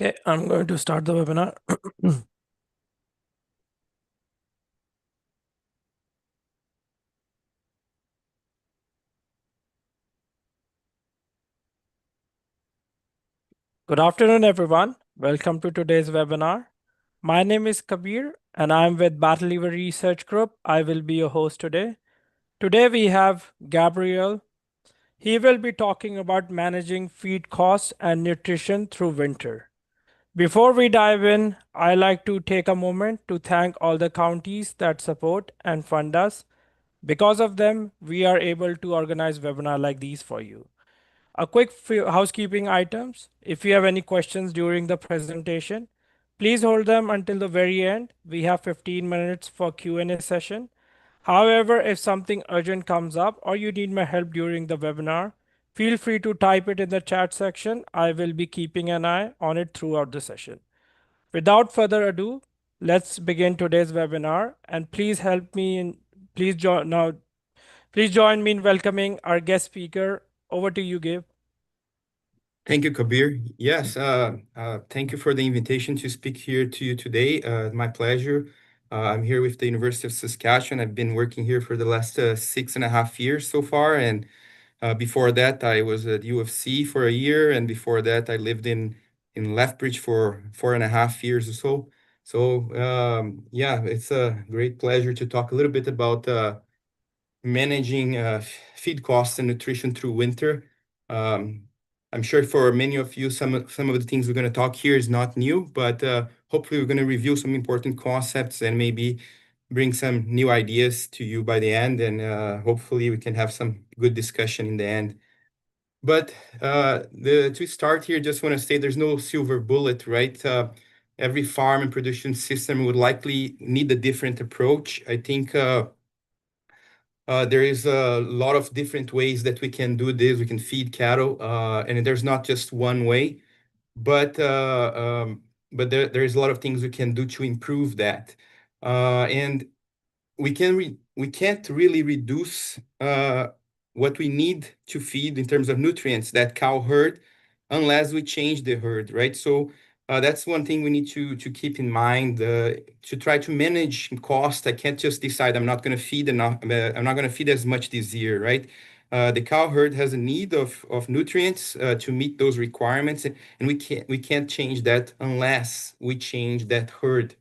Okay, I'm going to start the webinar. Good afternoon, everyone. Welcome to today's webinar. My name is Kabir, and I'm with Battle Lever Research Group. I will be your host today. Today, we have Gabriel. He will be talking about managing feed costs and nutrition through winter. Before we dive in, I like to take a moment to thank all the counties that support and fund us. Because of them, we are able to organize webinars like these for you. A quick few housekeeping items. If you have any questions during the presentation, please hold them until the very end. We have 15 minutes for Q&A session. However, if something urgent comes up or you need my help during the webinar, feel free to type it in the chat section. I will be keeping an eye on it throughout the session. Without further ado, let's begin today's webinar, and please help me in please join now please join me in welcoming our guest speaker. Over to you, Gabe. Thank you, Kabir. Yes, thank you for the invitation to speak here to you today. My pleasure. I'm here with the University of Saskatchewan. I've been working here for the last 6.5 years so far, and before that, I was at U of C for a year, and before that, I lived in Lethbridge for 4.5 years or so. So, yeah, it's a great pleasure to talk a little bit about managing feed costs and nutrition through winter. Um, I'm sure for many of you, some of the things we're going to talk here is not new, but hopefully we're going to review some important concepts and maybe bring some new ideas to you by the end, and hopefully we can have some good discussion in the end. But to start here, just want to say there's no silver bullet, right? Every farm and production system would likely need a different approach. I think there is a lot of different ways that we can do this. We can feed cattle, and there's not just one way, but there is a lot of things we can do to improve that. And we can't really reduce what we need to feed in terms of nutrients that cow herd unless we change the herd, right? So that's one thing we need to keep in mind to try to manage cost. I can't just decide I'm not going to feed enough. I'm not going to feed as much this year, right? The cow herd has a need of nutrients to meet those requirements, and we can't change that unless we change that herd.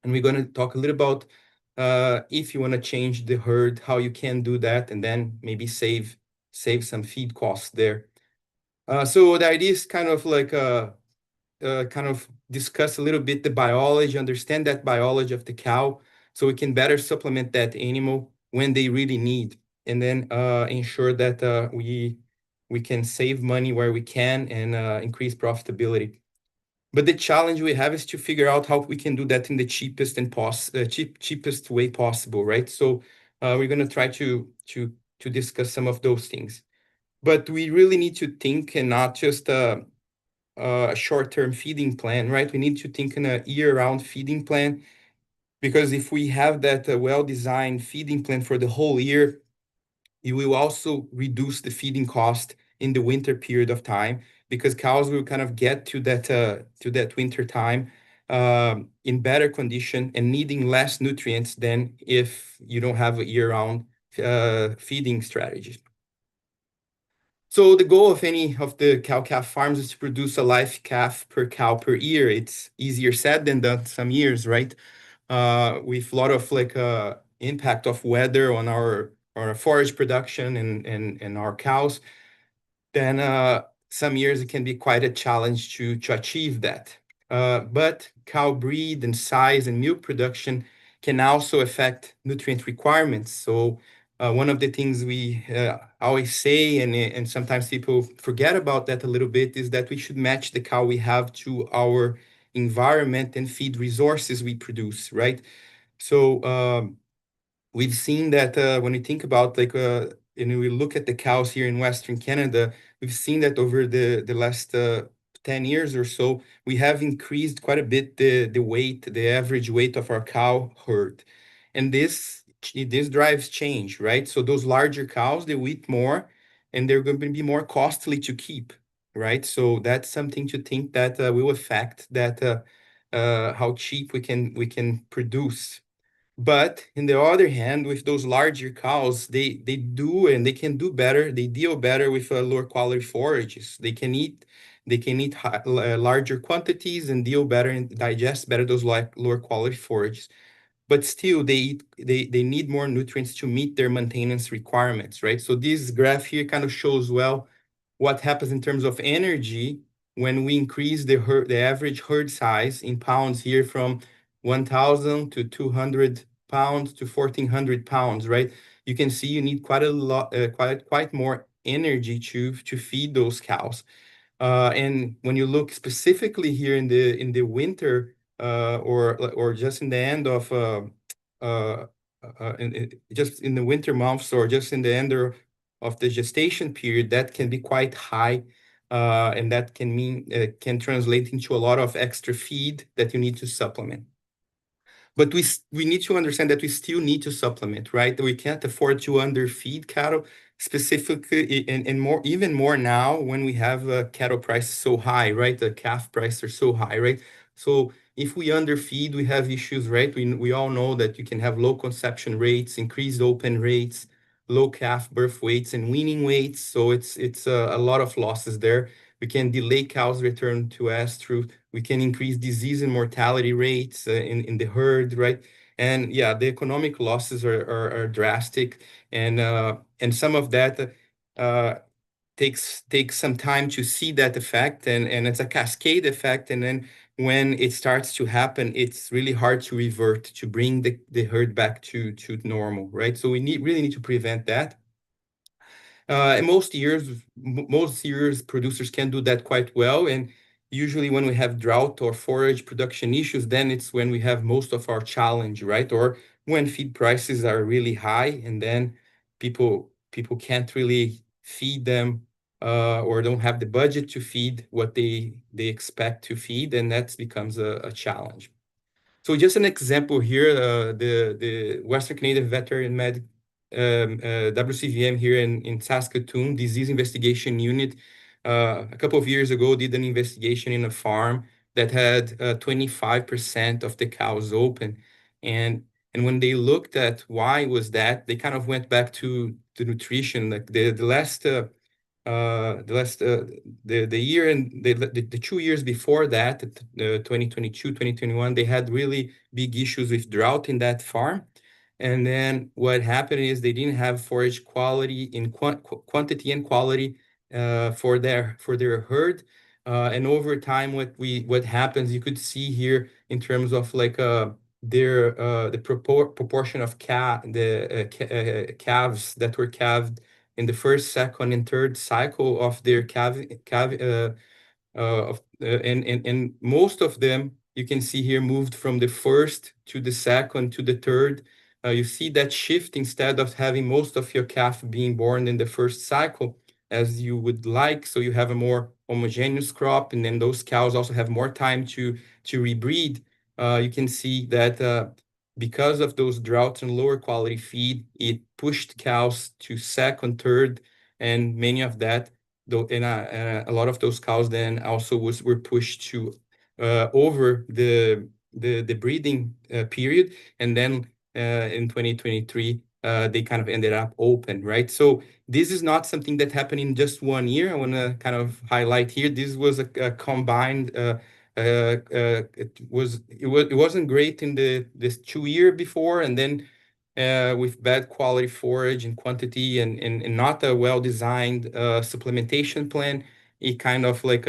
And we're going to talk a little about if you want to change the herd, how you can do that, and then maybe save some feed costs there. So the idea is kind of like kind of discuss a little bit the biology, understand that biology of the cow, so we can better supplement that animal when they really need, and then ensure that we can save money where we can and increase profitability. But the challenge we have is to figure out how we can do that in the cheapest and cheapest way possible, right? So we're going to try to discuss some of those things. But we really need to think and not just a short-term feeding plan, right? We need to think in a year-round feeding plan, because if we have that well-designed feeding plan for the whole year, it will also reduce the feeding cost in the winter period of time, because cows will kind of get to that winter time in better condition and needing less nutrients than if you don't have a year-round feeding strategy. So the goal of any of the cow-calf farms is to produce a live calf per cow per year. It's easier said than done some years, right? With a lot of impact of weather on our forage production and our cows, then some years it can be quite a challenge to achieve that. But cow breed and size and milk production can also affect nutrient requirements. So one of the things we always say, and sometimes people forget about that a little bit, is that we should match the cow we have to our environment and feed resources we produce, right? So we've seen that when you think about and we look at the cows here in Western Canada, we've seen that over the last 10 years or so, we have increased quite a bit the average weight of our cow herd. And this drives change, right? So those larger cows, they eat more, and they're going to be more costly to keep. right? So that's something to think that will affect that how cheap we can produce. But in the other hand, with those larger cows, they do and they can do better. They deal better with lower quality forages. They can eat larger quantities and deal better and digest better those like lower quality forages. But still, they need more nutrients to meet their maintenance requirements, right? So this graph here kind of shows well what happens in terms of energy when we increase the average herd size in pounds here from 1,000 to 200 pounds to 1,400 pounds, right? You can see you need quite a lot, quite more energy to feed those cows. And when you look specifically here in the winter, or just in the end of uh, just in the winter months, or just in the end of the gestation period, that can be quite high, and that can translate into a lot of extra feed that you need to supplement. But we need to understand that we still need to supplement, right? We can't afford to underfeed cattle, specifically, and more, even more now when we have cattle prices so high, right? The calf prices are so high, right? So if we underfeed, we have issues, right? We all know that you can have low conception rates, increased open rates, low calf birth weights and weaning weights. So it's a lot of losses there. We can delay cows' return to estrus. We can increase disease and mortality rates in the herd, right? And yeah, the economic losses are drastic, and some of that uh, takes some time to see that effect, and it's a cascade effect. And then when it starts to happen, it's really hard to revert, to bring the herd back to normal, right? So we really need to prevent that. And most years, producers can do that quite well. And usually, when we have drought or forage production issues, then it's when we have most of our challenge, right? Or when feed prices are really high, and then people can't really feed them, or don't have the budget to feed what they expect to feed, and that becomes a challenge. So just an example here, the Western Canadian Veterinary Med WCVM here in Saskatoon Disease Investigation Unit, a couple of years ago did an investigation in a farm that had 25% of the cows open, and when they looked at why was that, they kind of went back to nutrition. Like the last the year and the 2 years before that, 2022, 2021, they had really big issues with drought in that farm. And then what happened is they didn't have forage quality in quantity and quality for their herd. And over time, what happens, you could see here in terms of like the proportion of calves that were calved in the first, second, and third cycle of their and most of them, you can see here, moved from the first to the second to the third. You see that shift, instead of having most of your calf being born in the first cycle as you would like, so you have a more homogeneous crop, and then those cows also have more time to rebreed. You can see that because of those droughts and lower quality feed, it pushed cows to second, third, and many of that, though, and a lot of those cows then also were pushed to over the breeding period, and then in 2023 they kind of ended up open, right? So this is not something that happened in just one year. I want to kind of highlight here. This was a combined. It wasn't great in this 2 year before, and then with bad quality forage and quantity, and not a well-designed supplementation plan, it kind of like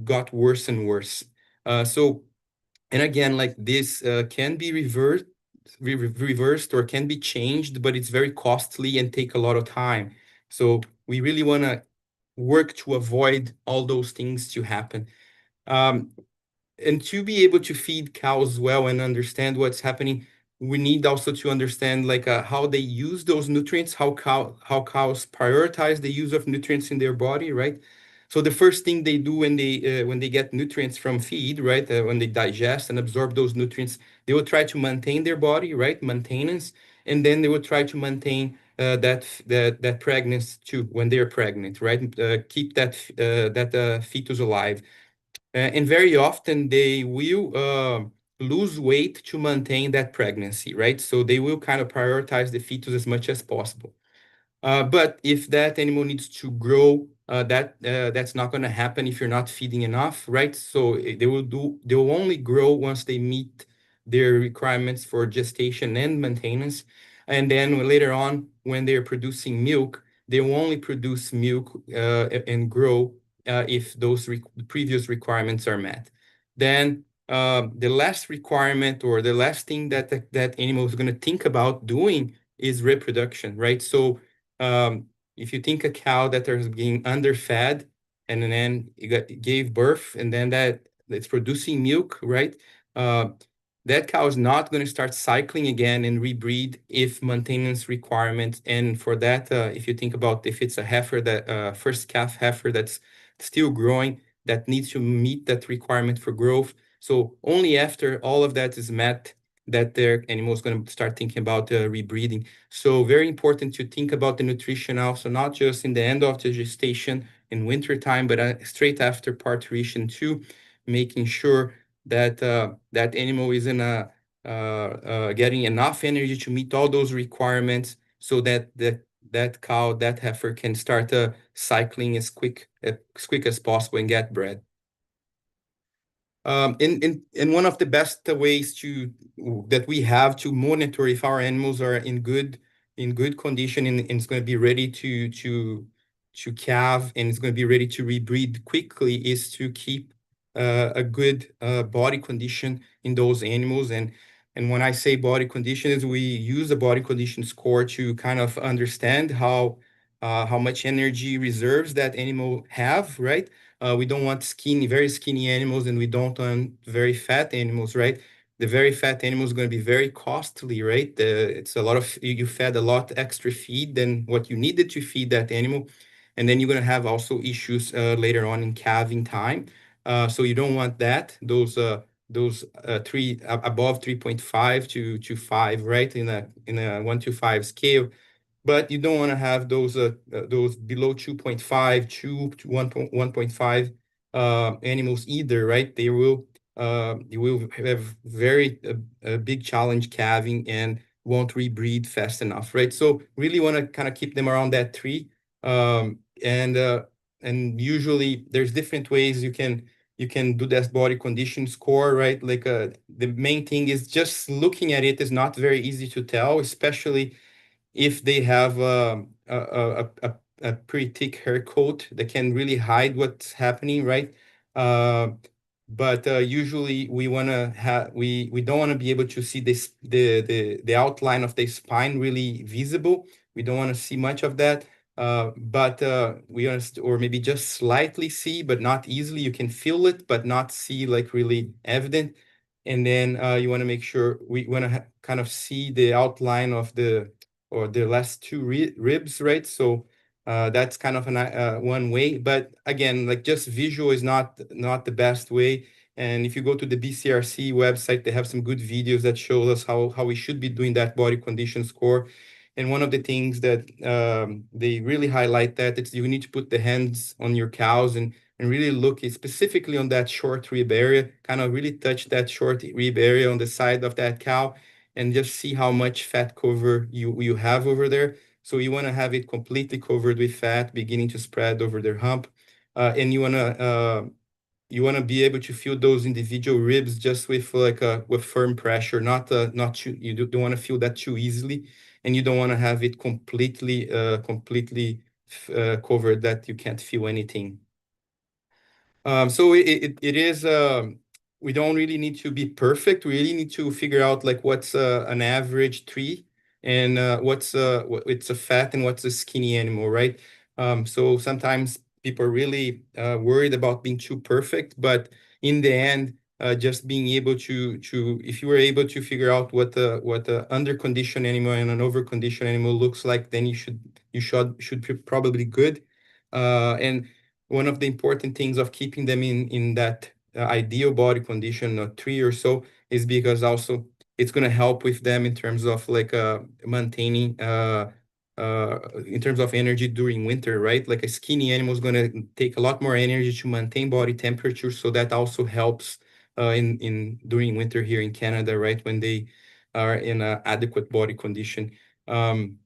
got worse and worse. So, and again, like this can be reversed or can be changed, but it's very costly and take a lot of time. So we really want to work to avoid all those things to happen. Um, and to be able to feed cows well and understand what's happening, we need also to understand like how they use those nutrients, how cows prioritize the use of nutrients in their body, right? So the first thing they do when they get nutrients from feed, right, when they digest and absorb those nutrients, they will try to maintain their body, right, maintenance. and then they will try to maintain that pregnancy too when they're pregnant, right? Keep that fetus alive. And very often they will lose weight to maintain that pregnancy, right? So they will kind of prioritize the fetus as much as possible. But if that animal needs to grow, that's not going to happen if you're not feeding enough, right? So they will only grow once they meet their requirements for gestation and maintenance. And then later on, when they're producing milk, they will only produce milk and grow if those previous requirements are met. Then the last requirement or the last thing that animal is going to think about doing is reproduction, right? So if you think a cow that is being underfed and then it gave birth and then that it's producing milk, right? Uh, that cow is not going to start cycling again and rebreed if maintenance requirements. And for that, if you think about if it's a heifer that first calf heifer that's still growing, that needs to meet that requirement for growth. So only after all of that is met that their animal is going to start thinking about rebreeding. So very important to think about the nutrition also, not just in the end of the gestation in winter time, but straight after parturition too, making sure that that animal is in a getting enough energy to meet all those requirements, so that that cow, that heifer can start cycling as quick as possible and get bred. And one of the best ways to that we have to monitor if our animals are in good condition and it's going to be ready to calve and it's going to be ready to rebreed quickly is to keep a good body condition in those animals. And when I say body condition, is we use the body condition score to kind of understand how much energy reserves that animal have, right? We don't want very skinny animals, and we don't want very fat animals, right? The very fat animal is going to be very costly, right? It's a lot of you fed a lot extra feed than what you needed to feed that animal, and then you're going to have also issues later on in calving time. So you don't want that. Those three above 3.5 to 5, right? In a 1 to 5 scale, but you don't want to have those below 2.5, 2 to 1.5 animals either, right? You will have very a big challenge calving and won't rebreed fast enough, right? So really want to kind of keep them around that 3. Um, and usually there's different ways you can do that body condition score, right? Like the main thing is just looking at it is not very easy to tell, especially if they have a pretty thick hair coat that can really hide what's happening, right? Uh, but usually we don't want to be able to see the outline of the spine really visible. We don't want to see much of that. But we understand, or maybe just slightly see, but not easily. You can feel it, but not see like really evident. And then you want to make sure we want to kind of see the outline of the last two ribs, right? So that's kind of one way. But again, like just visual is not the best way. And if you go to the BCRC website, they have some good videos that show us how we should be doing that body condition score. And one of the things that they really highlight that it's you need to put the hands on your cows and really look specifically on that short rib area, kind of really touch that short rib area on the side of that cow and just see how much fat cover you have over there. So you want to have it completely covered with fat, beginning to spread over their hump, and you want to be able to feel those individual ribs just with like with firm pressure, not too. You don't want to feel that too easily, and you don't want to have it completely covered that you can't feel anything. So it is we don't really need to be perfect. We really need to figure out like what's an average tree and it's a fat and what's a skinny animal, right? So sometimes people are really worried about being too perfect, but in the end, just being able to if you were able to figure out what a under conditioned animal and an over conditioned animal looks like, then you should be probably good. And one of the important things of keeping them in that ideal body condition, 3 or so, is because also It's going to help with them in terms of like maintaining in terms of energy during winter, right? Like a skinny animal is going to take a lot more energy to maintain body temperature, so that also helps in during winter here in Canada, right? When they are in a adequate body condition. Um,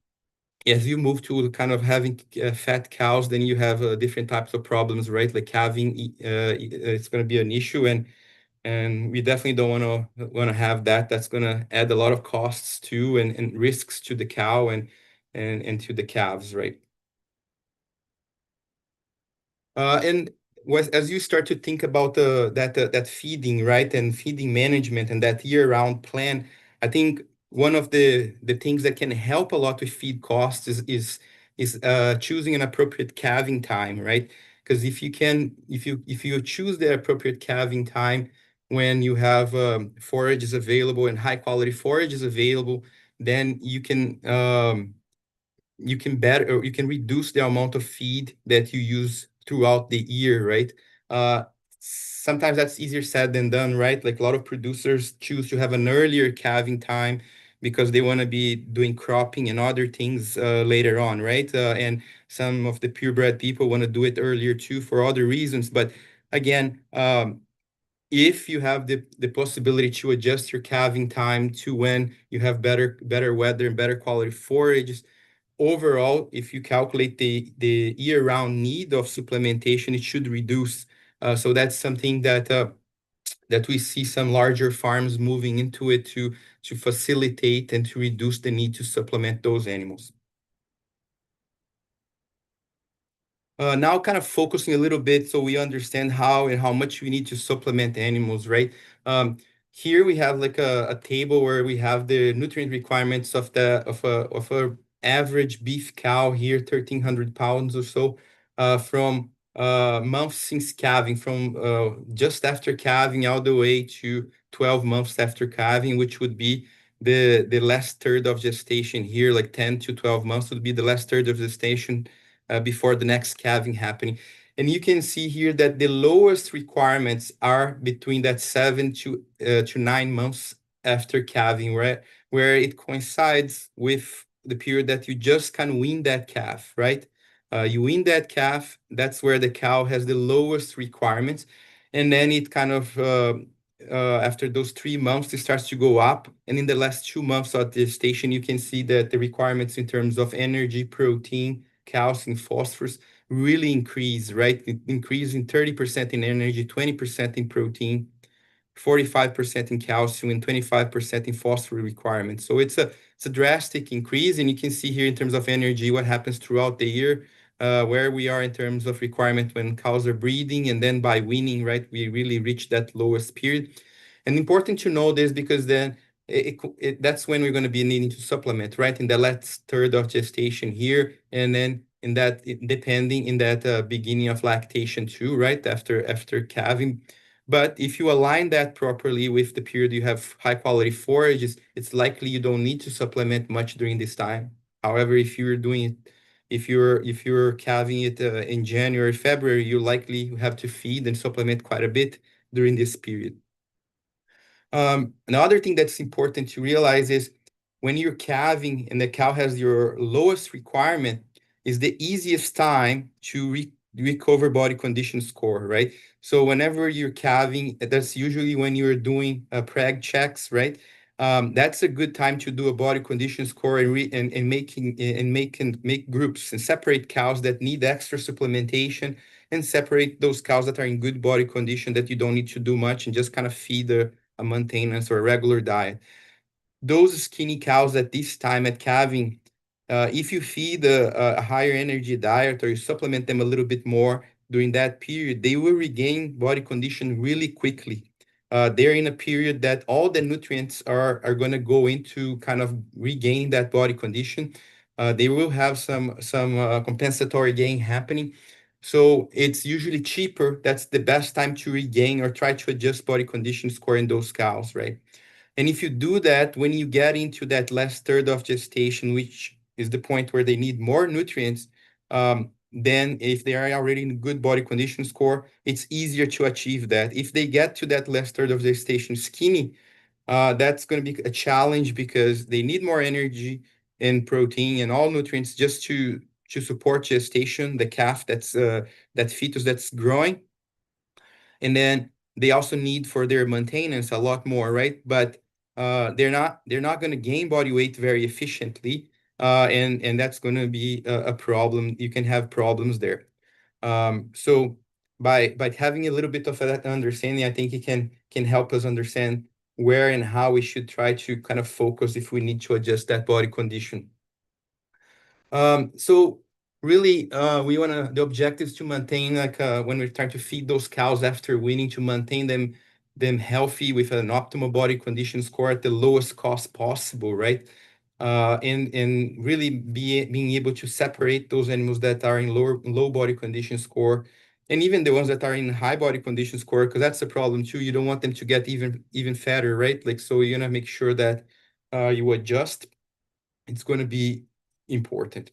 as you move to kind of having fat cows, then you have different types of problems, right? Like calving, it's going to be an issue, and we definitely don't want to have that. That's going to add a lot of costs too, and risks to the cow and to the calves, right? And as you start to think about that feeding, right, and feeding management and that year-round plan, I think one of the things that can help a lot with feed costs is choosing an appropriate calving time, right? Because if you choose the appropriate calving time when you have forages available and high quality forages available, then you can reduce the amount of feed that you use throughout the year, right? Sometimes that's easier said than done, right? Like a lot of producers choose to have an earlier calving time because they want to be doing cropping and other things later on, right? And some of the purebred people want to do it earlier too for other reasons. But again, if you have the possibility to adjust your calving time to when you have better weather and better quality forages, overall, if you calculate the year-round need of supplementation, it should reduce. So that's something that we see some larger farms moving into it to facilitate and to reduce the need to supplement those animals. Now kind of focusing a little bit so we understand how and how much we need to supplement animals, right? Um, Here we have like a table where we have the nutrient requirements of a average beef cow here, 1,300 pounds or so, from months since calving, from just after calving all the way to 12 months after calving, which would be the last third of gestation here, like 10 to 12 months would be the last third of gestation before the next calving happening. And you can see here that the lowest requirements are between that 7 to 9 months after calving, right? Where it coincides with the period that you just can wean that calf, right? You wean that calf, that's where the cow has the lowest requirements. And then it kind of, after those 3 months, it starts to go up. And in the last 2 months of the gestation, you can see that the requirements in terms of energy, protein, calcium, phosphorus really increase, right? Increasing 30% in energy, 20% in protein, 45% in calcium, and 25% in phosphorus requirements. So it's a drastic increase, and you can see here in terms of energy what happens throughout the year, where we are in terms of requirement when cows are breeding, and then by weaning, right, we really reach that lowest period. And important to know this because then that's when we're going to be needing to supplement, right? In the last third of gestation here, and then depending in that beginning of lactation too, right? After calving. But if you align that properly with the period you have high quality forages, it's likely you don't need to supplement much during this time. However, if you're calving it in January, February, you likely have to feed and supplement quite a bit during this period. Another thing that's important to realize is when you're calving and the cow has your lowest requirement is the easiest time to recover body condition score, right? So whenever you're calving, that's usually when you're doing preg checks, right? That's a good time to do a body condition score and make groups and separate cows that need extra supplementation and separate those cows that are in good body condition that you don't need to do much and just kind of feed a maintenance or a regular diet. Those skinny cows at this time at calving, if you feed a higher energy diet or you supplement them a little bit more during that period, they will regain body condition really quickly. They're in a period that all the nutrients are going to go into kind of regain that body condition. They will have some compensatory gain happening. So it's usually cheaper. That's the best time to regain or try to adjust body condition score in those cows, right? And if you do that, when you get into that last third of gestation, which is the point where they need more nutrients, then if they are already in good body condition score, it's easier to achieve that. If they get to that last third of gestation skinny, That's going to be a challenge because they need more energy and protein and all nutrients just to support gestation, the calf that fetus that's growing. And then they also need for their maintenance a lot more, right? But they're not going to gain body weight very efficiently, and that's going to be a problem. You can have problems there. So by having a little bit of that understanding, I think it can help us understand where and how we should try to kind of focus if we need to adjust that body condition. So really, the objective is to maintain like when we're trying to feed those cows after weaning to maintain them healthy with an optimal body condition score at the lowest cost possible, right? And really being able to separate those animals that are in low body condition score, and even the ones that are in high body condition score, because that's the problem too. You don't want them to get even fatter, right? Like, so you're gonna make sure that you adjust. It's going to be important.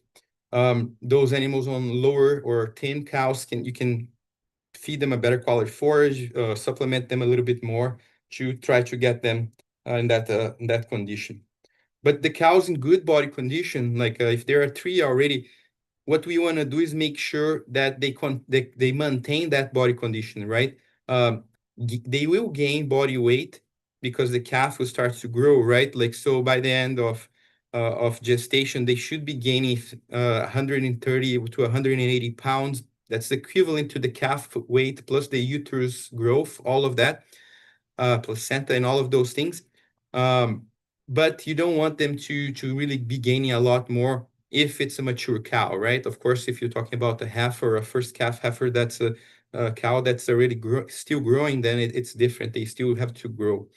Those animals on lower or thin cows you can feed them a better quality forage, supplement them a little bit more to try to get them in that condition. But the cows in good body condition, like if there are three already, what we want to do is make sure that they maintain that body condition, right? They will gain body weight because the calf will start to grow, right? Like, so by the end of gestation, they should be gaining 130 to 180 pounds. That's equivalent to the calf weight plus the uterus growth, all of that, placenta and all of those things. Um, but you don't want them to really be gaining a lot more if it's a mature cow, right? Of course, if you're talking about a heifer, a first calf heifer, that's a cow that's already still growing, then it's different. They still have to grow.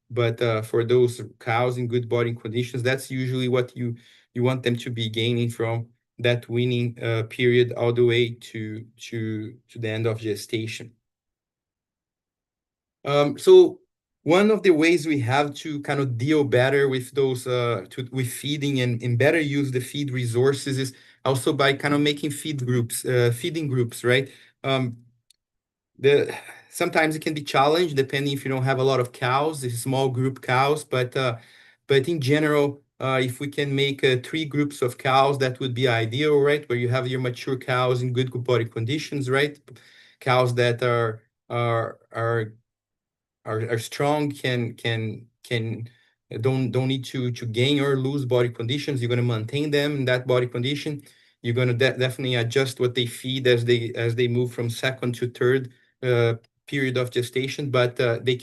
But for those cows in good body conditions, that's usually what you want them to be gaining from that weaning period all the way to the end of gestation. So one of the ways we have to kind of deal better with those with feeding and better use the feed resources is also by kind of making feeding groups, right? Um, the Sometimes it can be challenged depending if you don't have a lot of cows, these small group cows, but in general, if we can make three groups of cows, that would be ideal, right? Where you have your mature cows in good body conditions, right? Cows that are strong, can don't need to gain or lose body conditions. You're going to maintain them in that body condition. You're going to definitely adjust what they feed as they move from second to third uh, period of gestation, but they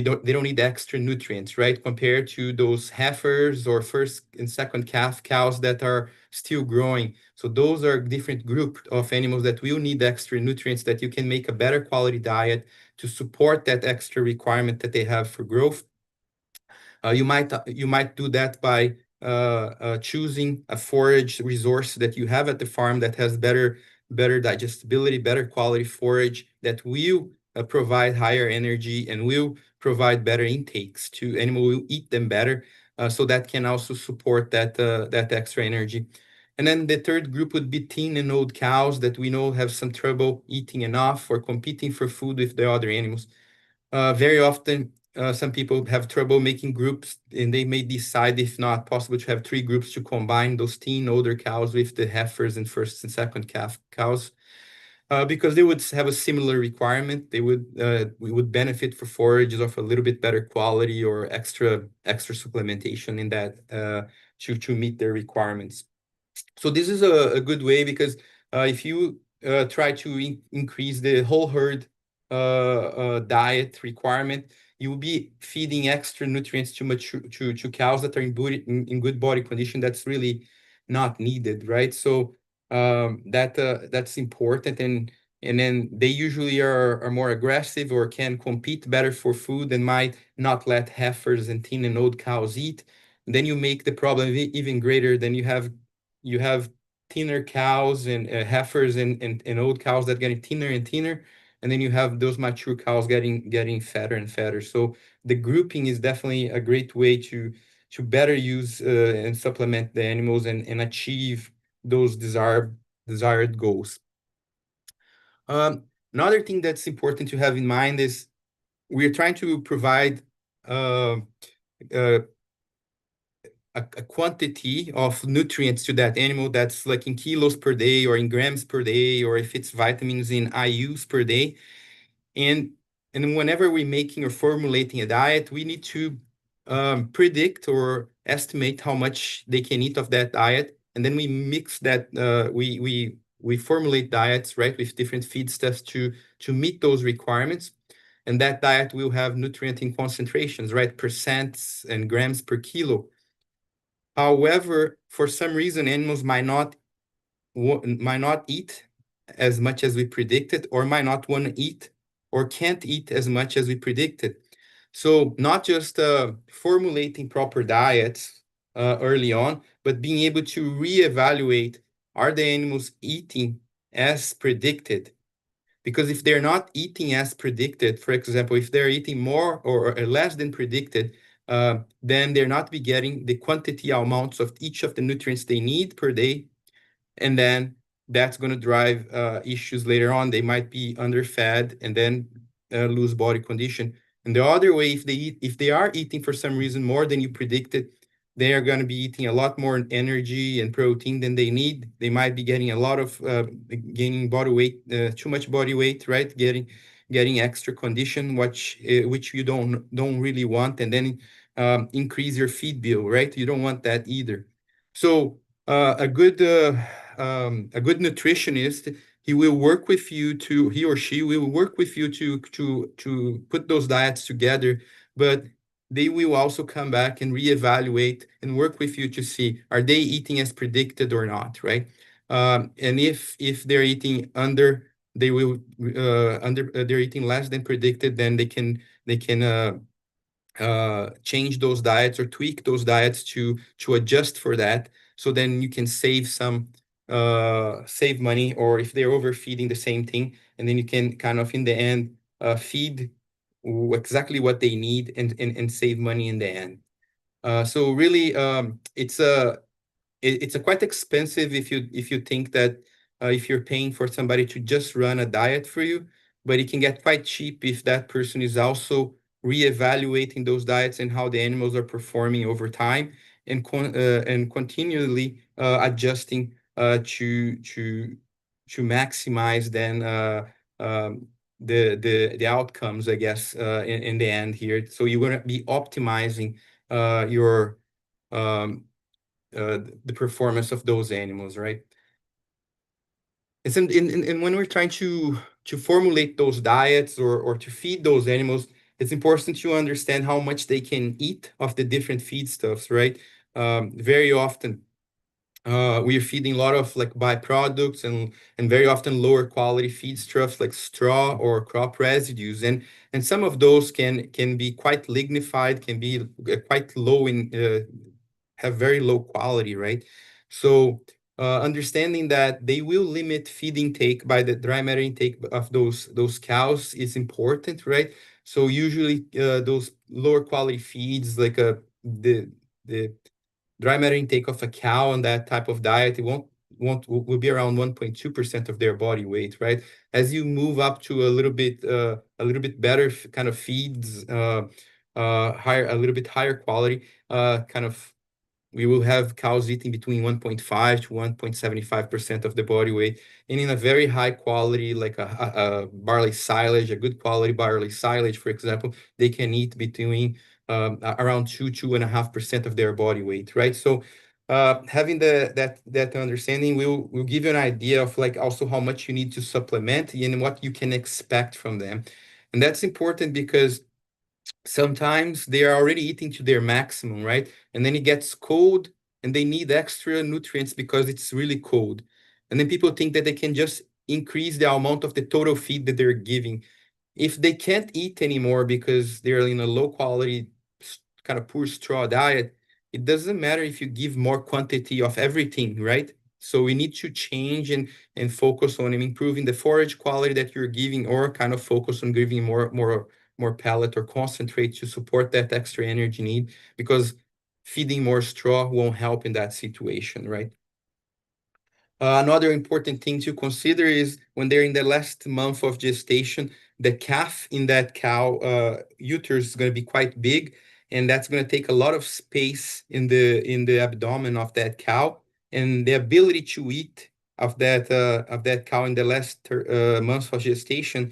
don't need extra nutrients, right? Compared to those heifers or first and second calf cows that are still growing. So those are different group of animals that will need extra nutrients that you can make a better quality diet to support that extra requirement that they have for growth. You might do that by choosing a forage resource that you have at the farm that has better digestibility, better quality forage that will provide higher energy and will provide better intakes to animal will eat them better. So that can also support that extra energy. And then the third group would be thin and old cows that we know have some trouble eating enough or competing for food with the other animals. Very often, some people have trouble making groups, and they may decide, if not possible, to have three groups to combine those teen older cows with the heifers and first and second calf cows, because they would have a similar requirement. We would benefit for forages of a little bit better quality or extra supplementation in that to meet their requirements. So this is a good way because if you try to increase the whole herd diet requirement, you will be feeding extra nutrients to cows that are in good body condition. That's really not needed, right? So that's important, and then they usually are more aggressive or can compete better for food and might not let heifers and thin and old cows eat. Then you make the problem even greater. Then you have thinner cows and heifers and old cows that getting thinner and thinner, and then you have those mature cows getting fatter and fatter. So the grouping is definitely a great way to better use and supplement the animals and achieve those desired goals. Another thing that's important to have in mind is we're trying to provide uh, uh, a quantity of nutrients to that animal that's like in kilos per day or in grams per day, or if it's vitamins in IUs per day. And whenever we're making or formulating a diet, we need to predict or estimate how much they can eat of that diet, and then we mix that. We formulate diets, right, with different feedstuffs to meet those requirements, and that diet will have nutrient in concentrations, right, percents and grams per kilo. However, for some reason, animals might not eat as much as we predicted, or might not want to eat, or can't eat as much as we predicted. So not just formulating proper diets early on, but being able to reevaluate, are the animals eating as predicted? Because if they're not eating as predicted, for example, if they're eating more or less than predicted, then they're not be getting the quantity amounts of each of the nutrients they need per day, and then that's going to drive issues later on. They might be underfed and then lose body condition. And the other way, if they are eating for some reason more than you predicted, they are going to be eating a lot more energy and protein than they need. They might be getting a lot of gaining body weight, too much body weight, right? Getting extra condition, which you don't really want, and then increase your feed bill, right? You don't want that either. So a good nutritionist, he or she will work with you to put those diets together, but they will also come back and reevaluate and work with you to see, are they eating as predicted or not, right? And if they're eating under, they're eating less than predicted, then they can change those diets or tweak those diets to adjust for that. So then you can save money, or if they're overfeeding, the same thing, and then you can kind of in the end feed exactly what they need, and save money in the end. So really, it's a quite expensive if you think that if you're paying for somebody to just run a diet for you, but it can get quite cheap if that person is also reevaluating those diets and how the animals are performing over time, and continually adjusting to maximize then the outcomes, I guess, in the end here. So you're going to be optimizing your the performance of those animals, right? And when we're trying to formulate those diets or to feed those animals, it's important to understand how much they can eat of the different feedstuffs, right? Very often, we're feeding a lot of like byproducts and very often lower quality feedstuffs like straw or crop residues, and some of those can be quite lignified, can be quite low in have very low quality, right? So understanding that they will limit feed intake by the dry matter intake of those cows is important, right? So usually those lower quality feeds like the dry matter intake of a cow on that type of diet, it will be around 1.2% of their body weight, right? As you move up to a little bit better kind of feeds, higher, a little bit higher quality, kind of, we will have cows eating between 1.5 to 1.75% of the body weight. And in a very high quality, like a barley silage, a good quality barley silage, for example, they can eat between around 2.5% of their body weight, right? So having that understanding will give you an idea of like also how much you need to supplement and what you can expect from them. And that's important because sometimes they are already eating to their maximum, right? And then it gets cold and they need extra nutrients because it's really cold. And then people think that they can just increase the amount of the total feed that they're giving. If they can't eat anymore because they're in a low quality, kind of poor straw diet, it doesn't matter if you give more quantity of everything, right? So we need to change and focus on improving the forage quality that you're giving, or kind of focus on giving more pellet or concentrate to support that extra energy need, because feeding more straw won't help in that situation, right? Another important thing to consider is when they're in the last month of gestation, the calf in that cow uterus is going to be quite big, and that's going to take a lot of space in the abdomen of that cow, and the ability to eat of that cow in the last months of gestation,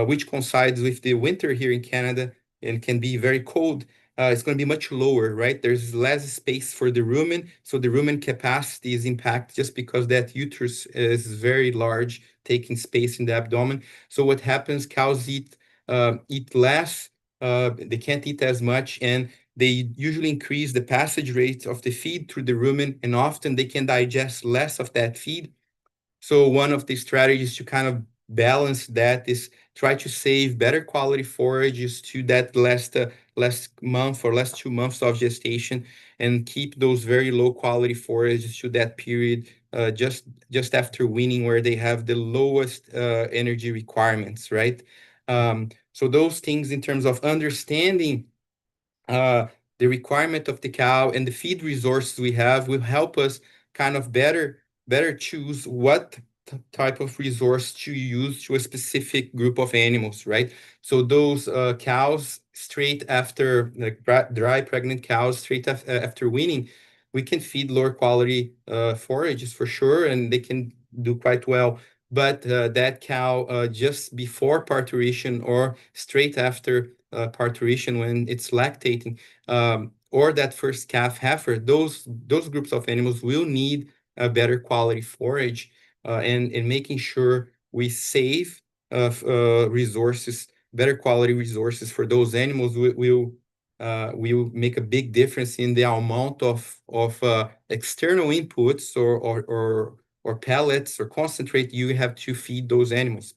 which coincides with the winter here in Canada and can be very cold, it's going to be much lower, right? There's less space for the rumen, so the rumen capacity is impacted just because that uterus is very large, taking space in the abdomen. So what happens? Cows eat less, they can't eat as much, and they usually increase the passage rate of the feed through the rumen, and often they can digest less of that feed. So one of the strategies to kind of balance that is try to save better quality forages to that last month or last 2 months of gestation, and keep those very low quality forages to that period, just after weaning, where they have the lowest energy requirements, right? So those things in terms of understanding uh, the requirement of the cow and the feed resources we have will help us kind of better choose what type of resource to use to a specific group of animals, right? So those cows straight after, like dry pregnant cows straight after weaning, we can feed lower quality forages for sure, and they can do quite well. But that cow just before parturition or straight after parturition when it's lactating, or that first calf heifer, those groups of animals will need a better quality forage, and making sure we save resources, better quality resources for those animals will make a big difference in the amount of external inputs or pellets or concentrate you have to feed those animals.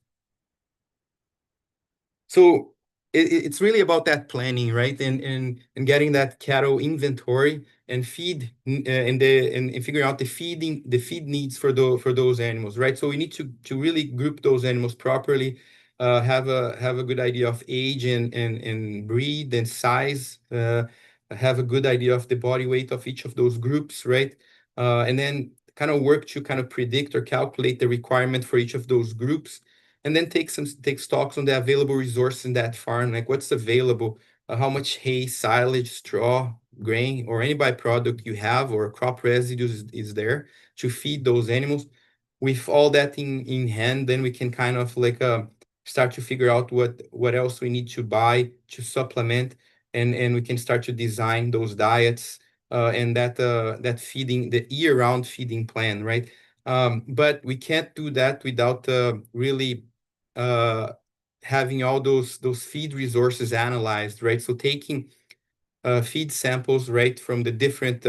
So it's really about that planning, right? And getting that cattle inventory and feed and figuring out the feed needs for those animals, right? So we need to really group those animals properly, have a good idea of age and breed and size, have a good idea of the body weight of each of those groups, right? And then kind of work to kind of predict or calculate the requirement for each of those groups, and then take stocks on the available resources in that farm, like what's available, how much hay, silage, straw, grain, or any byproduct you have, or crop residues is there to feed those animals. With all that in hand, then we can kind of like start to figure out what else we need to buy to supplement, and we can start to design those diets, and that feeding, the year-round feeding plan, right? But we can't do that without really uh, having all those feed resources analyzed, right? So taking feed samples, right, from the different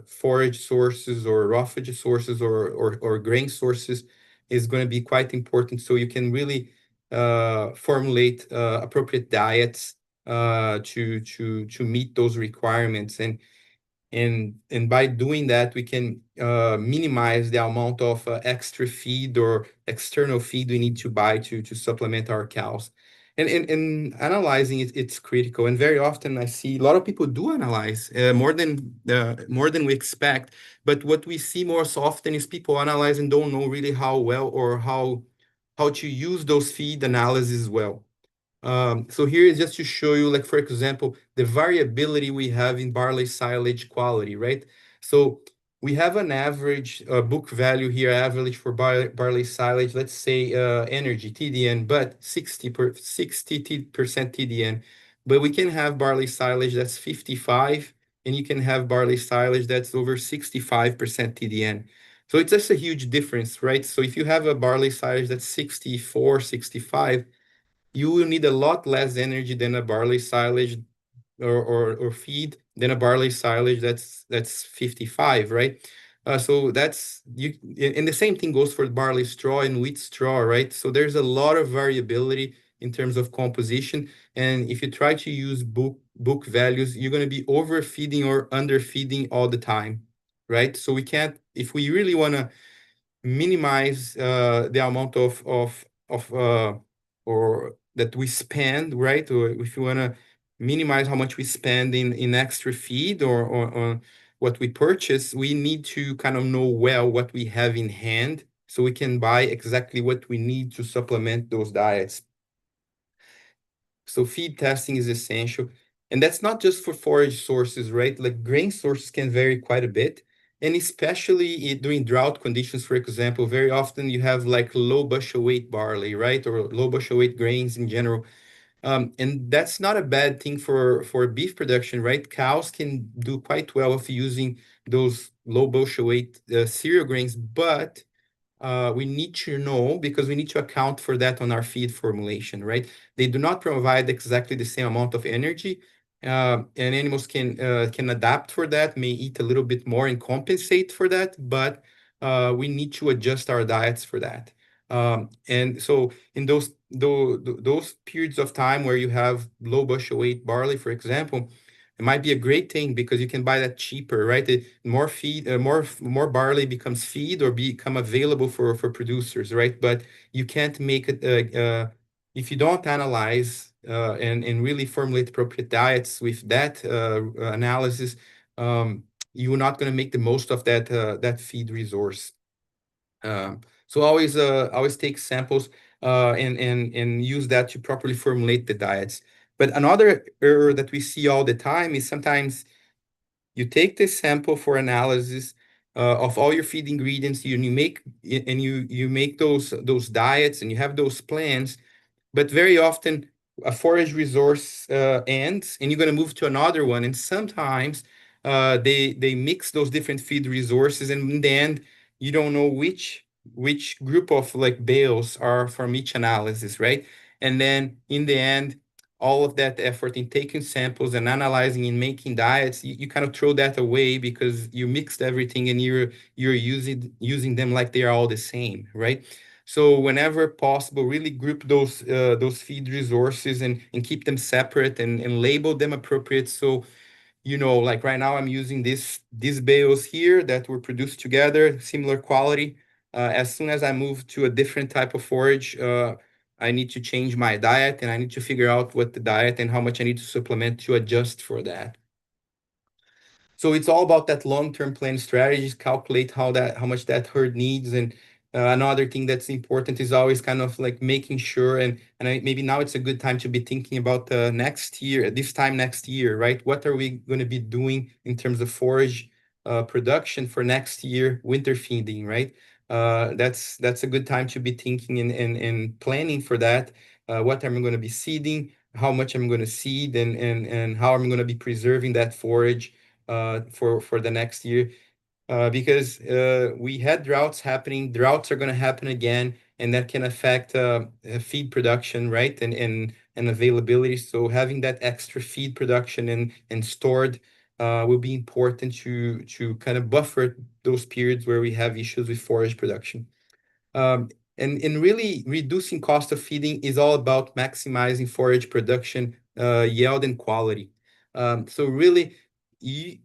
forage sources or roughage sources or grain sources is going to be quite important. So you can really formulate appropriate diets to meet those requirements, and by doing that, we can minimize the amount of extra feed or external feed we need to buy to supplement our cows. And analyzing it, it's critical. And very often I see a lot of people do analyze more than we expect. But what we see most often is people analyze and don't know really how well or how to use those feed analyses well. So here is just to show you, like, for example, the variability we have in barley silage quality, right? So we have an average book value here, average for barley silage, let's say energy, TDN, but 60% TDN. But we can have barley silage that's 55, and you can have barley silage that's over 65% TDN. So it's just a huge difference, right? So if you have a barley silage that's 64, 65, you will need a lot less energy than a barley silage or feed than a barley silage that's 55, right? So that's you, and the same thing goes for barley straw and wheat straw, right? So there's a lot of variability in terms of composition, and if you try to use book values, you're going to be overfeeding or underfeeding all the time, right? So we can't, if we really want to minimize the amount of or that we spend, right? Or if you want to minimize how much we spend in extra feed or what we purchase, we need to kind of know well what we have in hand so we can buy exactly what we need to supplement those diets. So feed testing is essential. And that's not just for forage sources, right? Like grain sources can vary quite a bit. And especially during drought conditions, for example, very often you have like low bushel weight barley, right? Or low bushel weight grains in general. And that's not a bad thing for beef production, right? Cows can do quite well of using those low bushel weight cereal grains, but we need to know because we need to account for that on our feed formulation, right? They do not provide exactly the same amount of energy, and animals can adapt for that, may eat a little bit more and compensate for that, but we need to adjust our diets for that. And so in those periods of time where you have low bushel weight barley, for example, it might be a great thing because you can buy that cheaper, right? More feed, more barley becomes feed or become available for producers, right? But you can't make it if you don't analyze and really formulate appropriate diets with that analysis. You're not going to make the most of that feed resource. So always take samples and use that to properly formulate the diets. But another error that we see all the time is sometimes you take this sample for analysis of all your feed ingredients, you make those diets and you have those plans, but very often a forage resource ends and you're going to move to another one, and sometimes they mix those different feed resources, and in the end you don't know which group of like bales are from each analysis, right? And then in the end, all of that effort in taking samples and analyzing and making diets, you kind of throw that away because you mixed everything and you're using them like they are all the same, right? So whenever possible, really group those feed resources and keep them separate and label them appropriate. So like right now I'm using these bales here that were produced together, similar quality. As soon as I move to a different type of forage, I need to change my diet and I need to figure out what the diet and how much I need to supplement to adjust for that. So it's all about that long-term plan strategies, calculate how much that herd needs. And another thing that's important is always kind of like making sure, maybe now it's a good time to be thinking about next year, this time next year, right? What are we going to be doing in terms of forage production for next year, winter feeding, right? That's a good time to be thinking and planning for that. What am I going to be seeding? How much I'm going to seed, and how I'm going to be preserving that forage for the next year, because we had droughts happening. Droughts are going to happen again, and that can affect feed production, right? And availability. So having that extra feed production and stored will be important to kind of buffer those periods where we have issues with forage production. Um, and really reducing cost of feeding is all about maximizing forage production, yield and quality. So really, you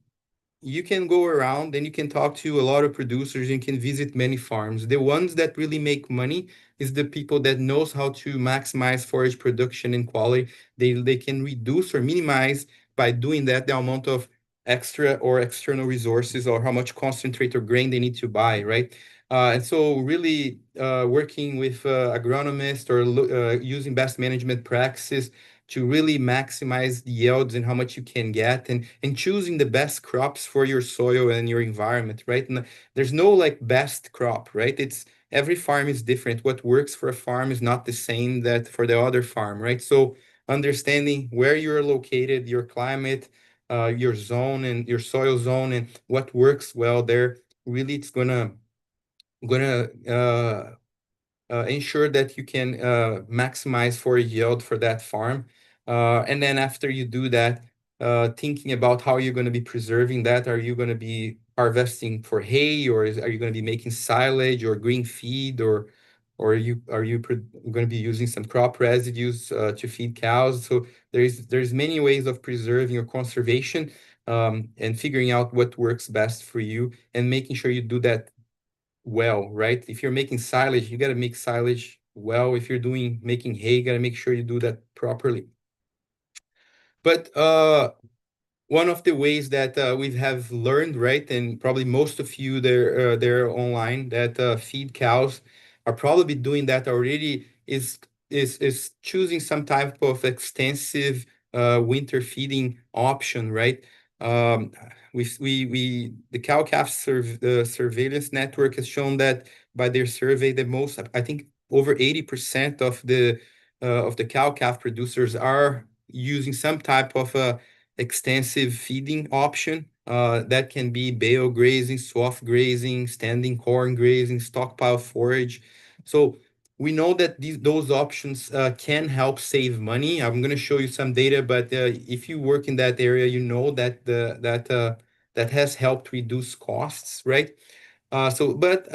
you can go around and you can talk to a lot of producers and you can visit many farms. The ones that really make money is the people that knows how to maximize forage production and quality. They can reduce or minimize by doing that the amount of extra or external resources or how much concentrate or grain they need to buy, right? And so really working with agronomists or using best management practices to really maximize the yields and how much you can get, and choosing the best crops for your soil and your environment, right? And there's no like best crop, right? It's every farm is different. What works for a farm is not the same that for the other farm, right? So understanding where you're located, your climate, your zone and your soil zone and what works well there, really it's gonna ensure that you can maximize for yield for that farm. And then after you do that, thinking about how you're going to be preserving that. Are you going to be harvesting for hay, or are you going to be making silage or green feed, or are you going to be using some crop residues to feed cows? So there's many ways of preserving or conservation, and figuring out what works best for you and making sure you do that well, right? If you're making silage, you got to make silage well. If you're doing making hay, you got to make sure you do that properly. But one of the ways that we have learned, right, and probably most of you there online that feed cows are probably doing that already is is choosing some type of extensive winter feeding option, right? Um, the cow-calf surveillance network has shown that by their survey, the most, I think, over 80% of the cow-calf producers are using some type of extensive feeding option. That can be bale grazing, soft grazing, standing corn grazing, stockpile forage. So we know that those options can help save money. I'm going to show you some data, but if you work in that area, you know that that has helped reduce costs, right? But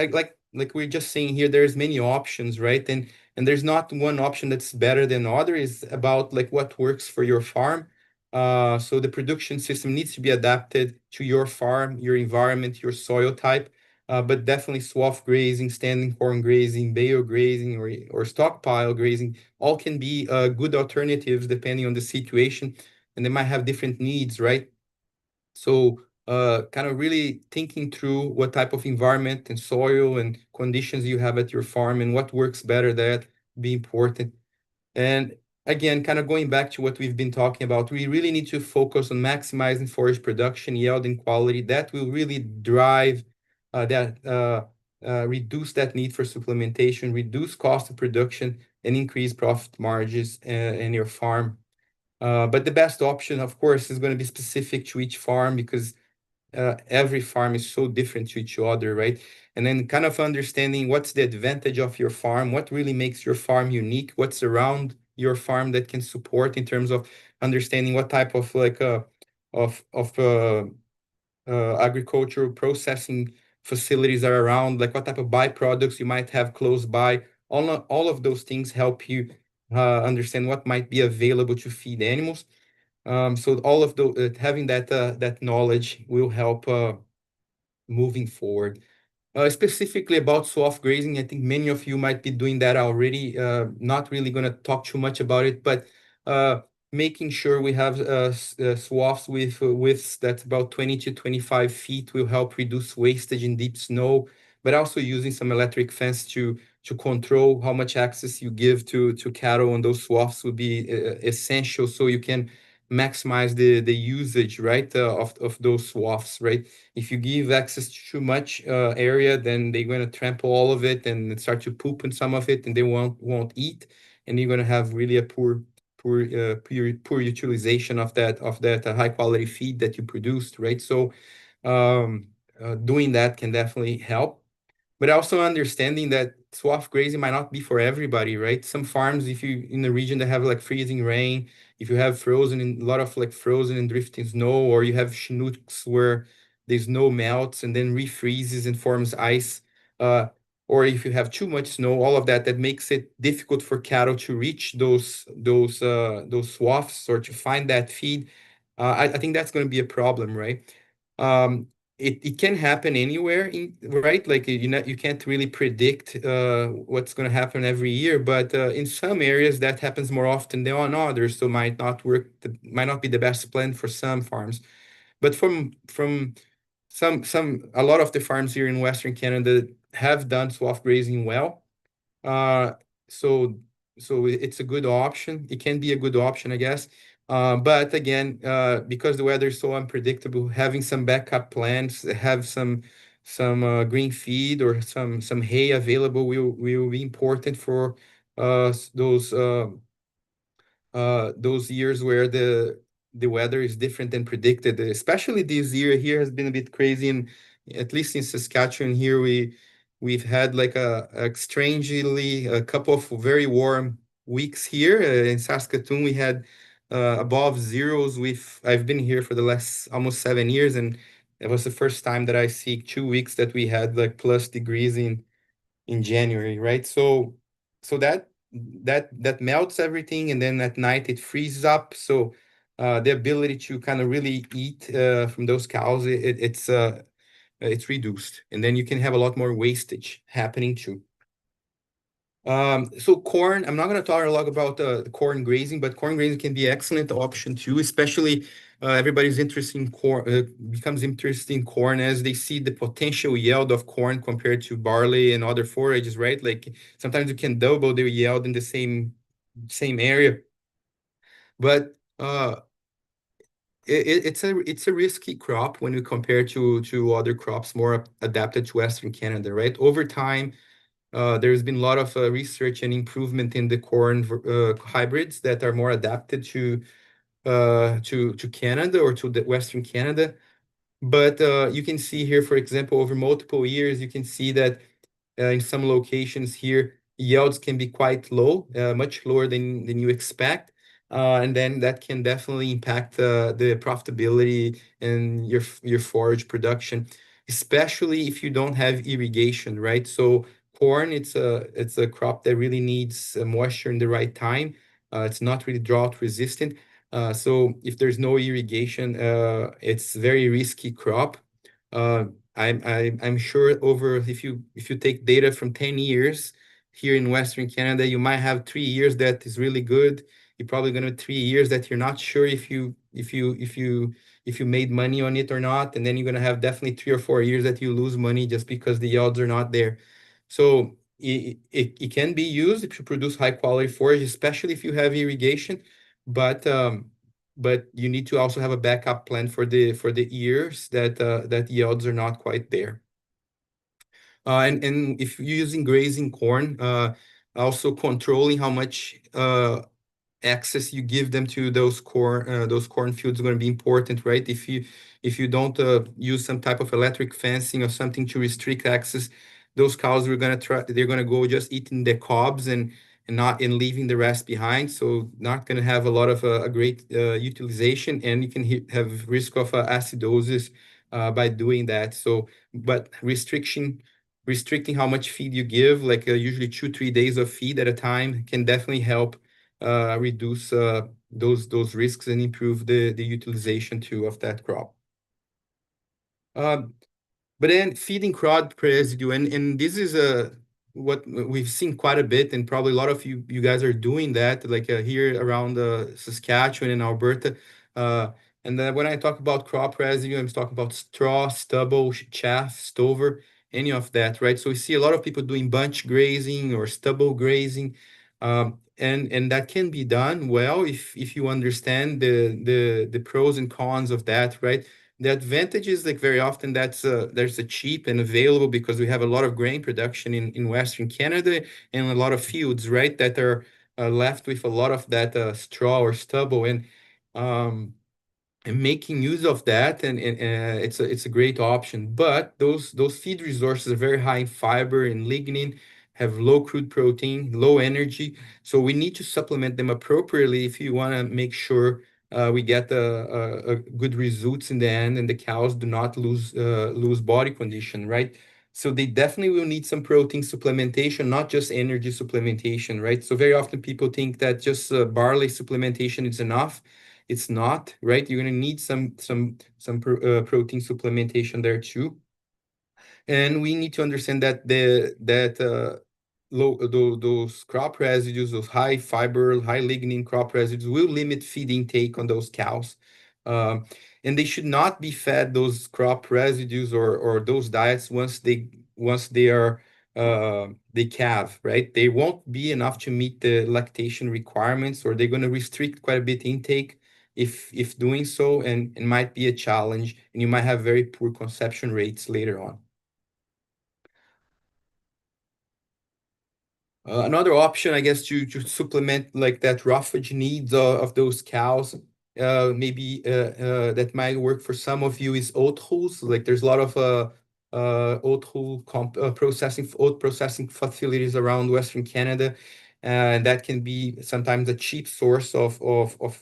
like we're just saying here, there's many options, right? And there's not one option that's better than other. It's about like what works for your farm. So the production system needs to be adapted to your farm, your environment, your soil type. But definitely swath grazing, standing corn grazing, bale grazing, or stockpile grazing, all can be good alternatives depending on the situation, and they might have different needs, right? So, kind of really thinking through what type of environment and soil and conditions you have at your farm and what works better, that be important. And again, kind of going back to what we've been talking about, we really need to focus on maximizing forage production, yield, and quality. That will really drive reduce that need for supplementation, reduce cost of production, and increase profit margins in your farm. But the best option, of course, is going to be specific to each farm because every farm is so different to each other, right? And then kind of understanding what's the advantage of your farm, what really makes your farm unique, what's around your farm that can support in terms of understanding what type of like of agricultural processing facilities are around, like what type of byproducts you might have close by. All of those things help you understand what might be available to feed animals. So all of the having that knowledge will help moving forward. Specifically about soft grazing, I think many of you might be doing that already. Not really going to talk too much about it, but uh, making sure we have swaths with widths that's about 20 to 25 feet will help reduce wastage in deep snow, but also using some electric fence to control how much access you give to cattle on those swaths would be essential so you can maximize the usage, right, of those swaths, right? If you give access to too much area, then they're going to trample all of it and start to poop in some of it, and they won't eat, and you're going to have really a poor utilization of that high quality feed that you produced, right? So doing that can definitely help, but also understanding that swath grazing might not be for everybody, right? Some farms, if you in the region that have like freezing rain, if you have frozen and a lot of like frozen and drifting snow, or you have chinooks where the snow melts and then refreezes and forms ice, uh, or if you have too much snow, all of that makes it difficult for cattle to reach those swaths or to find that feed. I think that's going to be a problem, right? Um, it can happen anywhere right, like you can't really predict what's going to happen every year, but in some areas that happens more often than on others, so might not be the best plan for some farms. But from some a lot of the farms here in Western Canada have done swath grazing well. uh, so it's a good option. It can be a good option, I guess. But again, because the weather is so unpredictable, having some backup plans, have some green feed or some hay available will be important for those years where the weather is different than predicted. Especially this year here has been a bit crazy, and at least in Saskatchewan here we've had like strangely a couple of very warm weeks here. In Saskatoon we had above zeros. I've been here for the last almost 7 years, and it was the first time that I see 2 weeks that we had like plus degrees in January, right? So that melts everything, and then at night it freezes up. So the ability to kind of really eat from those cows, it's reduced, and then you can have a lot more wastage happening too. So corn, I'm not going to talk a lot about the corn grazing, but corn grazing can be an excellent option too, especially everybody's interested in corn, becomes interested in corn as they see the potential yield of corn compared to barley and other forages, right? Like sometimes you can double the yield in the same same area. But it's a risky crop when you compare to other crops more adapted to Western Canada, right? Over time, there's been a lot of research and improvement in the corn hybrids that are more adapted to Canada or to the Western Canada. But you can see here, for example, over multiple years, you can see that in some locations here, yields can be quite low, much lower than you expect. And then that can definitely impact the profitability and your forage production, especially if you don't have irrigation, right? So corn, it's a crop that really needs moisture in the right time. It's not really drought resistant. So if there's no irrigation, it's very risky crop. Uh, I'm sure over if you take data from 10 years here in Western Canada, you might have 3 years that is really good. You're probably gonna have 3 years that you're not sure if you made money on it or not, and then you're gonna have definitely 3 or 4 years that you lose money just because the yields are not there. So it can be used if you produce high quality forage, especially if you have irrigation, but you need to also have a backup plan for the years that yields are not quite there. And if you're using grazing corn, also controlling how much access you give them to those cornfields is going to be important, right? If you don't use some type of electric fencing or something to restrict access, those cows are going to try they're going to go just eating the cobs and not and leaving the rest behind, so not going to have a lot of a great utilization, and you can have risk of acidosis by doing that. So but restricting how much feed you give, like usually 2 3 days of feed at a time, can definitely help reduce those risks and improve the utilization too of that crop. Um, but then feeding crop residue, and this is what we've seen quite a bit, and probably a lot of you guys are doing that, like here around Saskatchewan and Alberta. Uh, and then when I talk about crop residue, I'm talking about straw, stubble, chaff, stover, any of that, right? So we see a lot of people doing bunch grazing or stubble grazing, and that can be done well if you understand the pros and cons of that, right? The advantage is like very often there's a cheap and available because we have a lot of grain production in Western Canada and a lot of fields, right, that are left with a lot of that straw or stubble, um, and making use of that, and it's a great option. But those feed resources are very high in fiber and lignin, have low crude protein, low energy, so we need to supplement them appropriately if you want to make sure we get a good results in the end, and the cows do not lose body condition, right? So they definitely will need some protein supplementation, not just energy supplementation, right? So very often people think that just barley supplementation is enough. It's not, right? You're gonna need some protein supplementation there too. And we need to understand that those crop residues, those high fiber, high lignin crop residues will limit feed intake on those cows. Um, and they should not be fed those crop residues or those diets once they are they calve, right? They won't be enough to meet the lactation requirements, or they're going to restrict quite a bit intake if doing so, and it might be a challenge, and you might have very poor conception rates later on. Another option, I guess, to supplement like that roughage needs of those cows, maybe that might work for some of you, is oat hulls. Like there's a lot of oat hull oat processing facilities around Western Canada, and that can be sometimes a cheap source of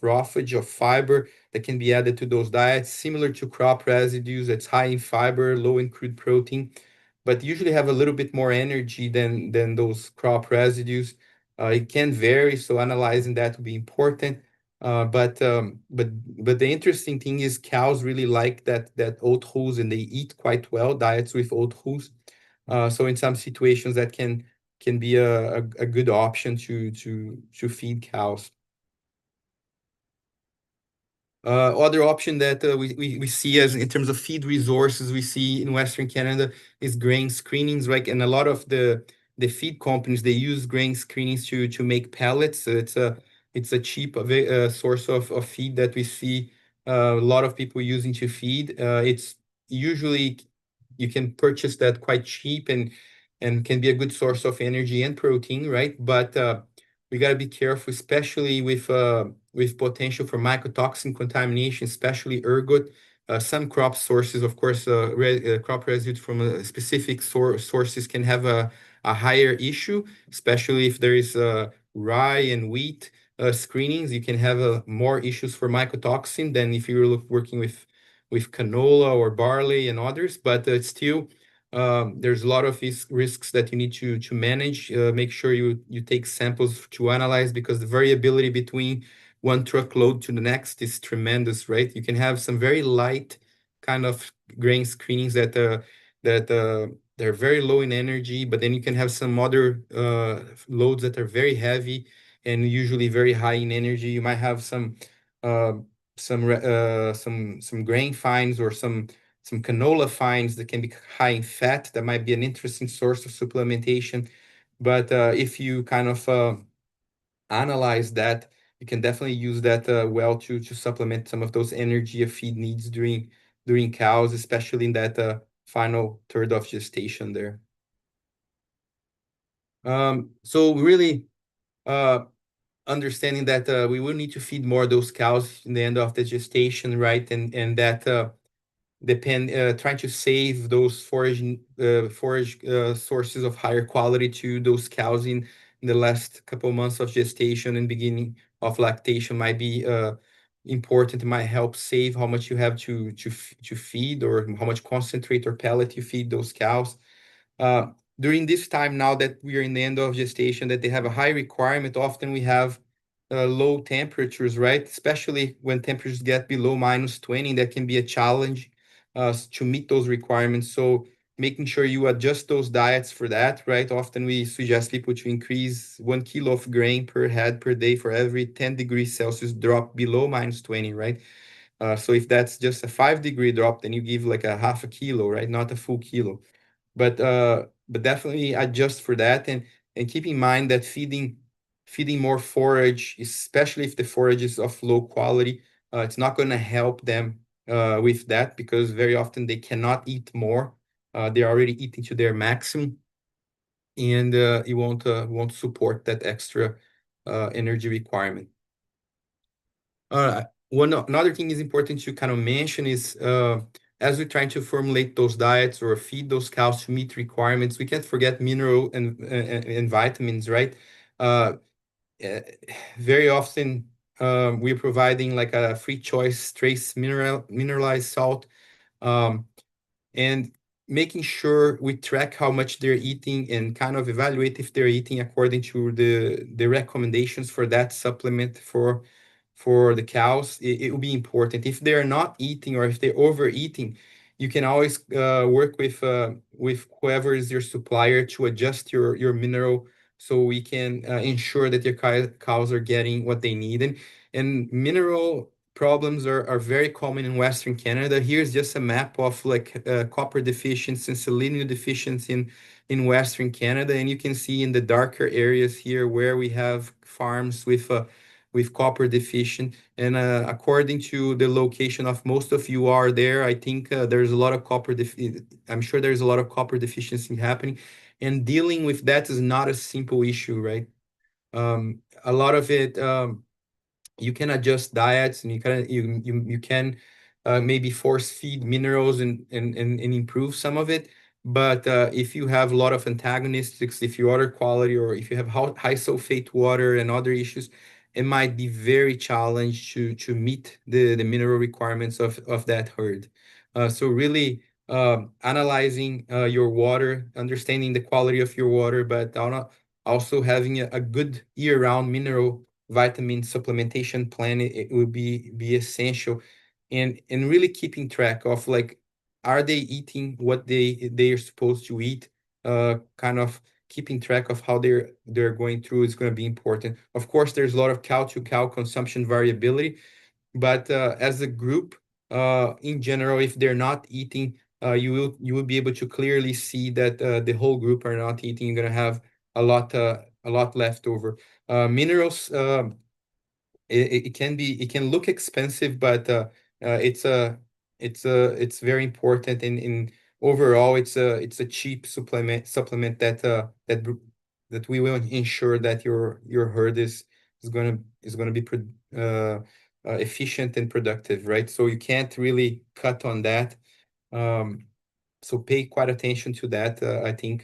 roughage of fiber that can be added to those diets, similar to crop residues. It's high in fiber, low in crude protein, but usually have a little bit more energy than those crop residues. It can vary, so analyzing that will be important. But the interesting thing is cows really like that oat hulls, and they eat quite well diets with oat hulls. So in some situations that can be a good option to feed cows. Other option that we see as in terms of feed resources we see in Western Canada is grain screenings, right? And a lot of the feed companies, they use grain screenings to make pellets. So it's a cheap source of feed that we see a lot of people using to feed. It's usually you can purchase that quite cheap and can be a good source of energy and protein, right? But we got to be careful, especially with potential for mycotoxin contamination, especially ergot. Some crop sources, of course, crop residues from specific sources can have a higher issue, especially if there is rye and wheat screenings. You can have more issues for mycotoxin than if you're working with canola or barley and others. But still, there's a lot of risks that you need to manage. Make sure you take samples to analyze because the variability between one truckload to the next is tremendous, right? You can have some very light kind of grain screenings that they're very low in energy, but then you can have some other loads that are very heavy and usually very high in energy. You might have uh, some grain fines or some canola fines that can be high in fat. That might be an interesting source of supplementation. But if you kind of analyze that, you can definitely use that well to supplement some of those energy of feed needs during cows, especially in that final third of gestation there. So really understanding that we will need to feed more of those cows in the end of the gestation, right? And that trying to save those forage sources of higher quality to those cows in the last couple months of gestation and beginning of lactation might be important. It might help save how much you have to feed or how much concentrate or pellet you feed those cows. Uh, During this time now that we are in the end of gestation, that they have a high requirement, often we have low temperatures, right? Especially when temperatures get below -20, that can be a challenge to meet those requirements. So making sure you adjust those diets for that, right? Often we suggest people to increase 1 kilo of grain per head per day for every 10 degrees Celsius drop below -20, right? So if that's just a 5-degree drop, then you give like a half a kilo, right? Not a full kilo. But definitely adjust for that and keep in mind that feeding more forage, especially if the forage is of low quality, it's not going to help them with that because very often they cannot eat more. They're already eating to their maximum, and it won't support that extra energy requirement. Another thing is important to kind of mention is as we're trying to formulate those diets or feed those cows to meet requirements, we can't forget mineral and vitamins, right? Uh, eh, Very often we're providing like a free choice trace mineralized salt. Um, and making sure we track how much they're eating and kind of evaluate if they're eating according to the recommendations for that supplement for the cows. It will be important. If they're not eating or if they're overeating, you can always work with whoever is your supplier to adjust your mineral so we can ensure that your cows are getting what they need. And mineral problems are very common in Western Canada. Here's just a map of like copper deficiency and selenium deficiency in Western Canada. And you can see in the darker areas here where we have farms with copper deficient. And according to the location of most of you are there, I think there's a lot of I'm sure there's a lot of copper deficiency happening. And dealing with that is not a simple issue, right? A lot of it you can adjust diets and you can maybe force feed minerals and improve some of it. But if you have a lot of antagonistics, if your water quality or if you have high sulfate water and other issues, it might be very challenged to meet the mineral requirements of that herd. So really analyzing your water, understanding the quality of your water, but also having a good year-round mineral vitamin supplementation plan, it would be essential, and really keeping track of like are they eating what they are supposed to eat, kind of keeping track of how they're going through is going to be important. Of course there's a lot of cow to cow consumption variability, but as a group in general, if they're not eating you will be able to clearly see that the whole group are not eating. You're gonna have a lot left over. Minerals, it can look expensive, but it's it's very important in overall. It's a cheap supplement that we will ensure that your herd is gonna be efficient and productive, right? So you can't really cut on that. Um, so pay quite attention to that. I think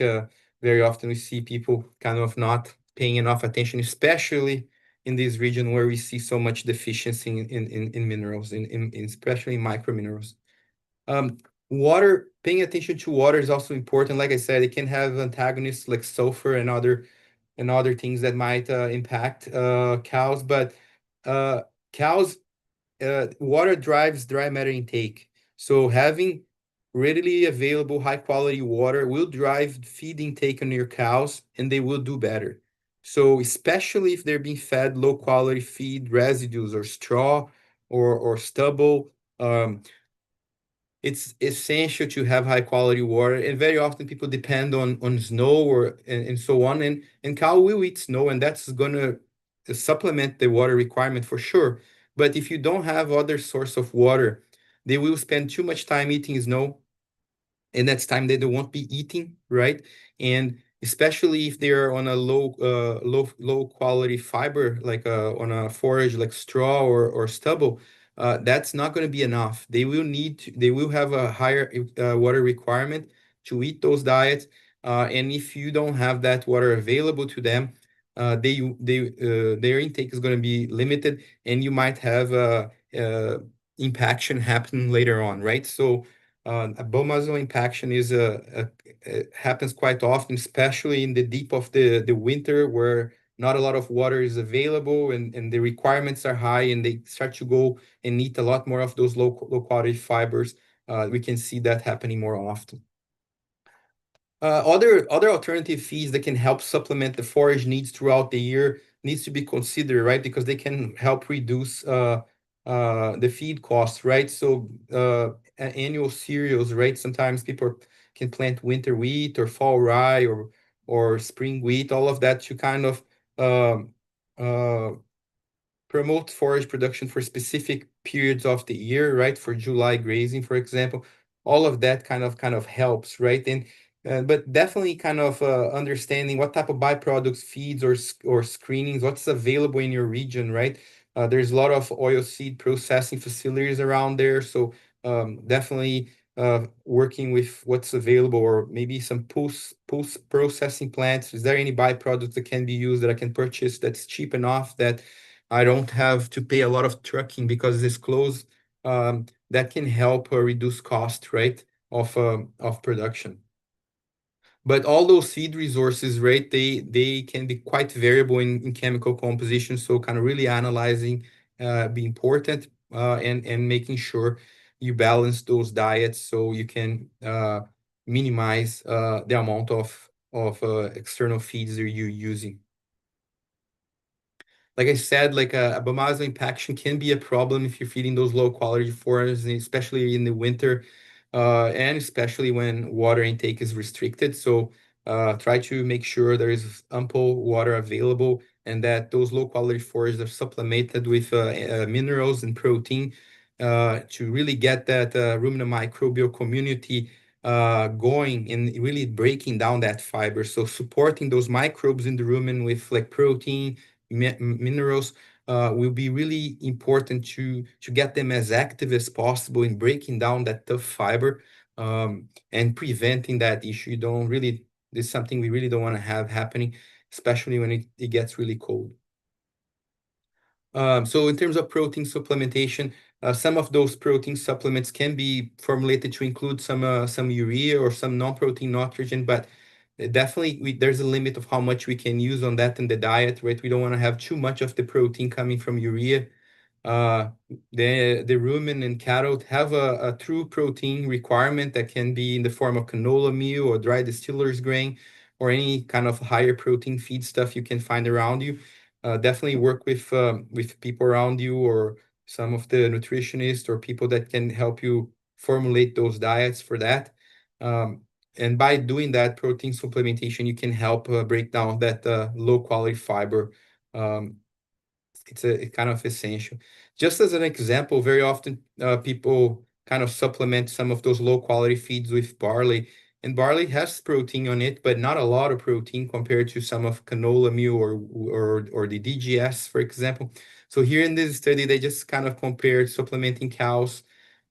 very often we see people kind of not paying enough attention, especially in this region where we see so much deficiency in minerals, especially micro minerals. Um, Water, paying attention to water is also important. Like I said, it can have antagonists like sulfur and other things that might impact cows, but uh, cows water drives dry matter intake. So having readily available high quality water will drive feed intake on your cows and they will do better. So especially if they're being fed low quality feed residues or straw or stubble, it's essential to have high quality water. And very often people depend on snow and so on. And cow will eat snow, and that's gonna supplement the water requirement for sure. But if you don't have other source of water, they will spend too much time eating snow, and that's time they won't be eating, right? And especially if they're on a low quality fiber, like on a forage like straw or stubble, that's not going to be enough. They will have a higher water requirement to eat those diets, and if you don't have that water available to them, their intake is going to be limited, and you might have impaction happen later on, right? So abomasal impaction happens quite often, especially in the deep of the winter where not a lot of water is available and the requirements are high and they start to go and eat a lot more of those low quality fibers. We can see that happening more often. Other alternative feeds that can help supplement the forage needs throughout the year needs to be considered, right? Because they can help reduce the feed costs, right? So annual cereals, right? Sometimes people can plant winter wheat or fall rye or spring wheat, all of that to kind of um, uh, promote forage production for specific periods of the year, right? For July grazing, for example, all of that kind of helps, right? And but definitely kind of understanding what type of byproducts, feeds, or screenings, what's available in your region, right? There's a lot of oil seed processing facilities around there, so definitely working with what's available, or maybe some post processing plants. Is there any byproducts that can be used that I can purchase that's cheap enough that I don't have to pay a lot of trucking because it's close. That can help reduce cost, right, of production. But all those seed resources, right, they can be quite variable in chemical composition. So kind of really analyzing be important and making sure you balance those diets so you can minimize the amount of external feeds that you're using. Like I said, like abomasal impaction can be a problem if you're feeding those low quality forests, and especially in the winter, and especially when water intake is restricted. So try to make sure there is ample water available and that those low quality forests are supplemented with minerals and protein to really get that ruminant microbial community going and really breaking down that fiber. So supporting those microbes in the rumen with like protein minerals will be really important to get them as active as possible in breaking down that tough fiber and preventing that issue. You don't really, this is something we really don't want to have happening, especially when it gets really cold. So in terms of protein supplementation, some of those protein supplements can be formulated to include some urea or some non-protein nitrogen, but definitely there's a limit of how much we can use on that in the diet, right? We don't want to have too much of the protein coming from urea. Uh, the rumen and cattle have a true protein requirement that can be in the form of canola meal or dry distillers grain or any kind of higher protein feed stuff you can find around you. Definitely work with people around you or some of the nutritionists or people that can help you formulate those diets for that. And by doing that protein supplementation, you can help break down that low quality fiber. Um, it's kind of essential. Just as an example, very often people kind of supplement some of those low quality feeds with barley, and barley has protein on it, but not a lot of protein compared to some of canola meal or the DGS, for example. So here in this study, they just kind of compared supplementing cows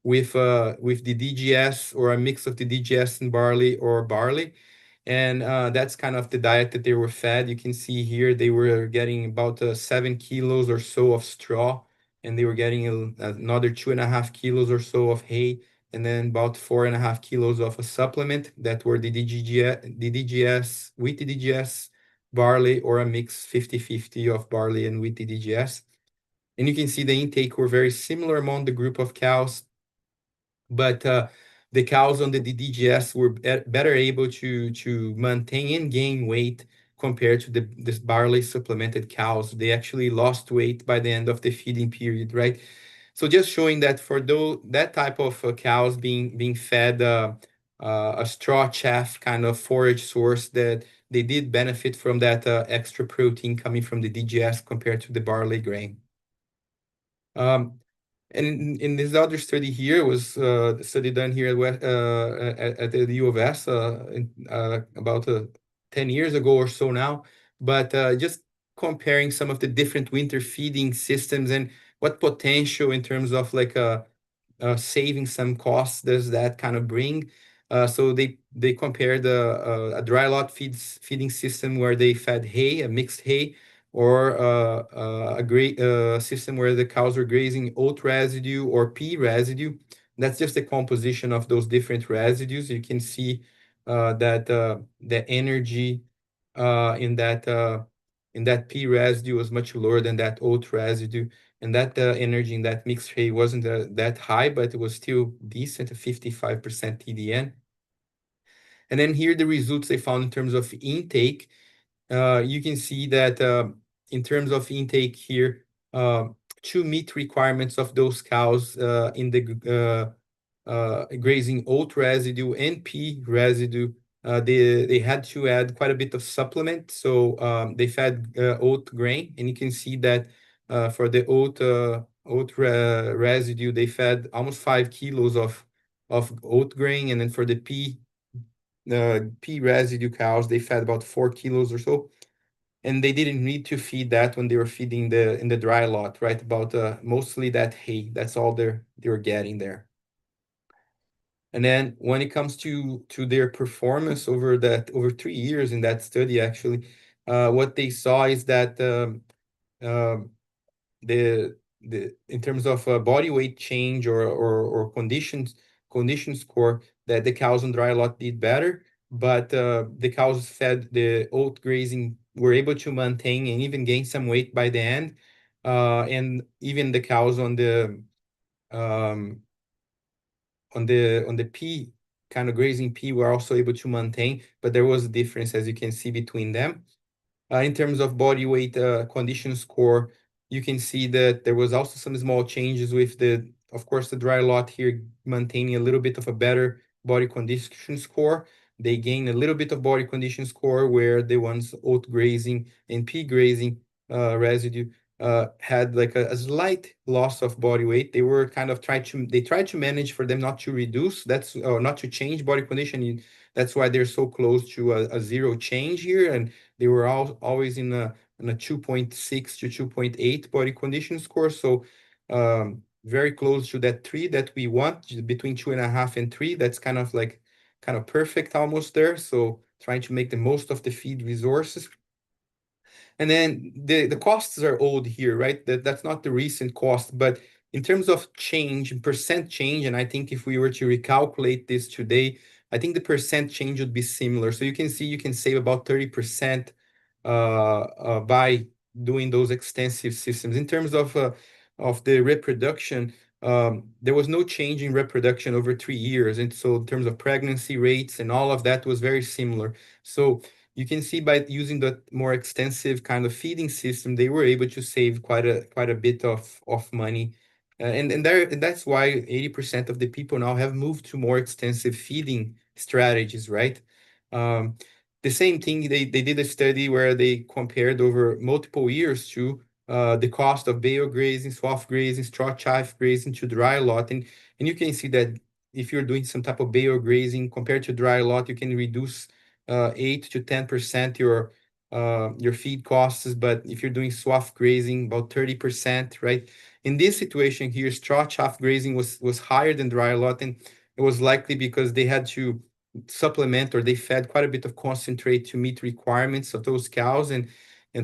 with the DGS or a mix of the DGS and barley or barley. And that's kind of the diet that they were fed. You can see here they were getting about 7 kilos or so of straw, and they were getting another 2.5 kilos or so of hay, and then about 4.5 kilos of a supplement that were the DGS with the DGS barley or a mix 50-50 of barley and with the DGS. And you can see the intake were very similar among the group of cows, but the cows on the DDGS were better able to maintain and gain weight compared to this barley supplemented cows. They actually lost weight by the end of the feeding period, right? So just showing that for that type of cows being fed a straw chaff kind of forage source, that they did benefit from that extra protein coming from the DGS compared to the barley grain. And in this other study here was the study done here at the U of S about 10 years ago or so now, but just comparing some of the different winter feeding systems and what potential in terms of like saving some costs does that kind of bring. So they compared a dry lot feeding system where they fed hay, a mixed hay, or a great system where the cows are grazing oat residue or pea residue. That's just the composition of those different residues. You can see that the energy in that pea residue was much lower than that oat residue, and that energy in that mixed hay wasn't that high, but it was still decent, 55% TDN. And then here the results they found in terms of intake. You can see that in terms of intake here, to meet requirements of those cows in the grazing oat residue and pea residue, they had to add quite a bit of supplement. So they fed oat grain, and you can see that for the oat residue, they fed almost 5 kilos of oat grain, and then for the pea residue cows, they fed about 4 kilos or so, and they didn't need to feed that when they were feeding in the dry lot, right? About mostly that hay. That's all they were getting there. And then when it comes to their performance over 3 years in that study, actually, what they saw is that um, the in terms of body weight change or condition score, that the cows on dry lot did better, but the cows fed the oat grazing were able to maintain and even gain some weight by the end, and even the cows um, on the pea kind of grazing pea were also able to maintain, but there was a difference, as you can see, between them. In terms of body weight condition score, you can see that there was also some small changes with of course, the dry lot here maintaining a little bit of a better body condition score. They gain a little bit of body condition score, where the ones oat grazing and pea grazing residue had like a slight loss of body weight. They were kind of tried to manage for them not to reduce, or not to change body condition. That's why they're so close to a zero change here, and they were always in a 2.6 to 2.8 body condition score. So very close to that 3 that we want, between 2.5 and 3. That's kind of perfect almost there. So trying to make the most of the feed resources. And then the costs are old here, right? That's not the recent cost, but in terms of change, percent change, and I think if we were to recalculate this today, I think the percent change would be similar. So you can see you can save about 30% by doing those extensive systems. In terms of the reproduction, there was no change in reproduction over 3 years. And so in terms of pregnancy rates and all of that was very similar. So you can see by using the more extensive kind of feeding system, they were able to save quite a bit of money And that's why 80% of the people now have moved to more extensive feeding strategies, right? Um, the same thing, they did a study where they compared over multiple years to the cost of bale grazing, soft grazing, straw chaff grazing to dry lot. And you can see that if you're doing some type of bale grazing compared to dry lot, you can reduce 8 to 10% your feed costs. But if you're doing soft grazing, about 30%, right? In this situation here, straw chaff grazing was higher than dry lot, and it was likely because they had to supplement or they fed quite a bit of concentrate to meet requirements of those cows, and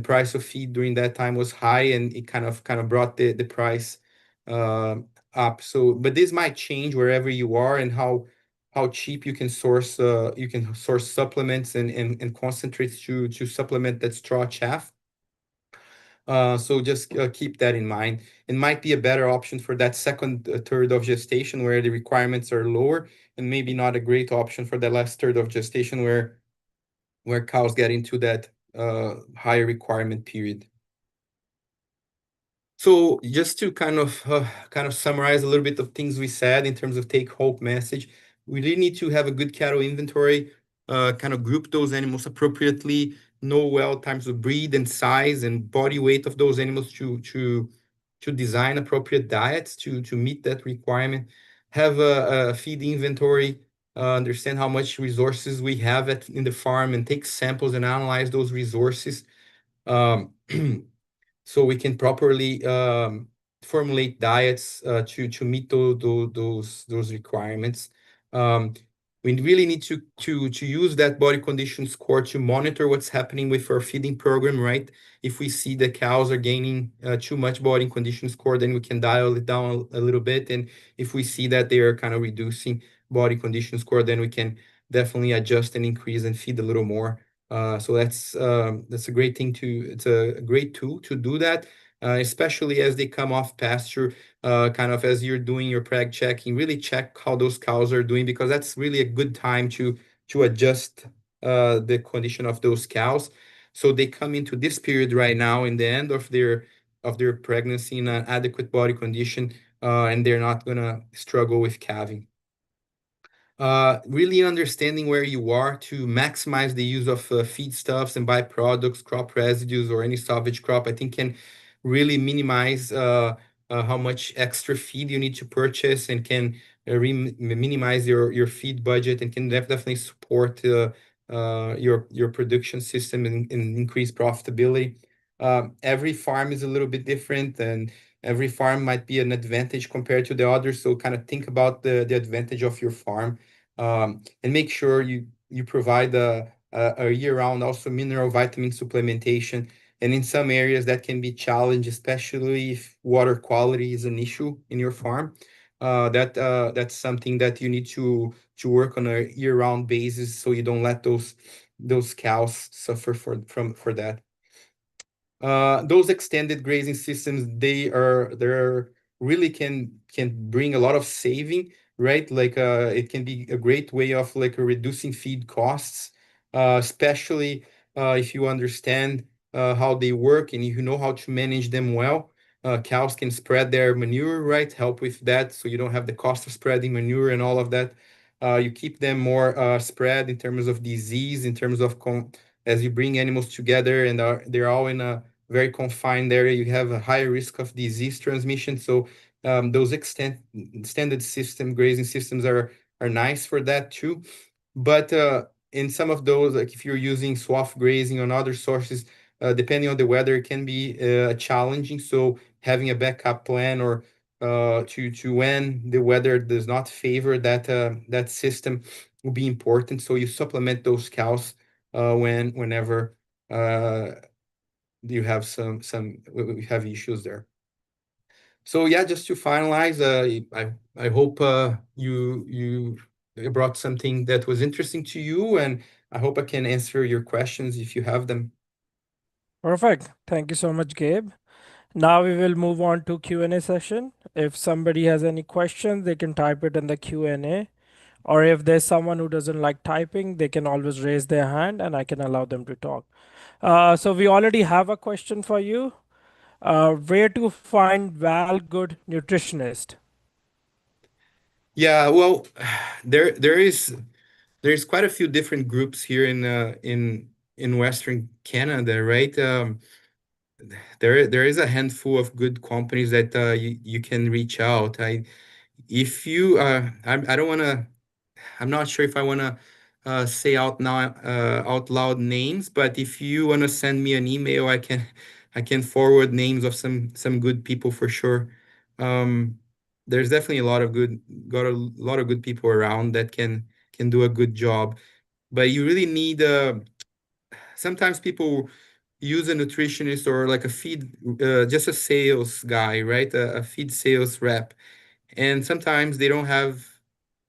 price of feed during that time was high, and it kind of brought the price uh, up. So, but this might change wherever you are and how cheap you can source supplements and concentrates to supplement that straw chaff. So just keep that in mind. It might be a better option for that second third of gestation where the requirements are lower, and maybe not a great option for the last third of gestation where cows get into that higher requirement period. So just to kind of summarize a little bit of things we said in terms of take-home message, we really need to have a good cattle inventory, kind of group those animals appropriately, know well times of breed and size and body weight of those animals to design appropriate diets to meet that requirement. Have a feed inventory, understand how much resources we have in the farm, and take samples and analyze those resources. Um, so we can properly formulate diets to meet those requirements. Um, we really need to use that body condition score to monitor what's happening with our feeding program, right? If we see the cows are gaining too much body condition score, then we can dial it down a little bit. And if we see that they are kind of reducing body condition score, then we can definitely adjust and increase and feed a little more. So that's a great thing it's a great tool to do that, especially as they come off pasture, kind of as you're doing your preg checking, really check how those cows are doing, because that's really a good time to adjust the condition of those cows. So they come into this period right now in the end of their pregnancy in an adequate body condition, and they're not gonna struggle with calving. Really understanding where you are to maximize the use of feedstuffs and byproducts, crop residues, or any salvage crop, I think can really minimize how much extra feed you need to purchase, and can minimize your feed budget, and can definitely support your production system and increase profitability. Every farm is a little bit different, and every farm might be an advantage compared to the others. So kind of think about the advantage of your farm, and make sure you provide a year-round also mineral vitamin supplementation. And in some areas that can be challenged, especially if water quality is an issue in your farm. That's something that you need to work on a year-round basis, so you don't let those cows suffer for that. Those extended grazing systems, they're really can bring a lot of saving, right? Like it can be a great way of like reducing feed costs, especially if you understand how they work and you know how to manage them well. Cows can spread their manure, right? Help with that, so you don't have the cost of spreading manure and all of that. You keep them more spread in terms of disease, in terms of as you bring animals together and they're all in a very confined area, you have a higher risk of disease transmission. So those extended system grazing systems are nice for that too. But in some of those, like if you're using swath grazing on other sources, depending on the weather, it can be challenging. So having a backup plan, or to when the weather does not favor that system, will be important. So you supplement those cows whenever you have we have issues there. So yeah, just to finalize, I hope you brought something that was interesting to you, and I hope I can answer your questions if you have them. Perfect. Thank you so much, Gabe. Now we will move on to Q&A session. If somebody has any questions, they can type it in the Q&A. Or if there's someone who doesn't like typing, they can always raise their hand and I can allow them to talk. So we already have a question for you. Where to find well good nutritionist? Yeah, well, there's quite a few different groups here in Western Canada, right? There is a handful of good companies that you can reach out. If you I don't want to, I'm not sure if I want to say out loud names, but if you want to send me an email, I can forward names of some good people for sure. Um, there's definitely got a lot of good people around that can do a good job, but you really need sometimes people use a nutritionist or like a feed just a sales guy, right? A feed sales rep, and sometimes they don't have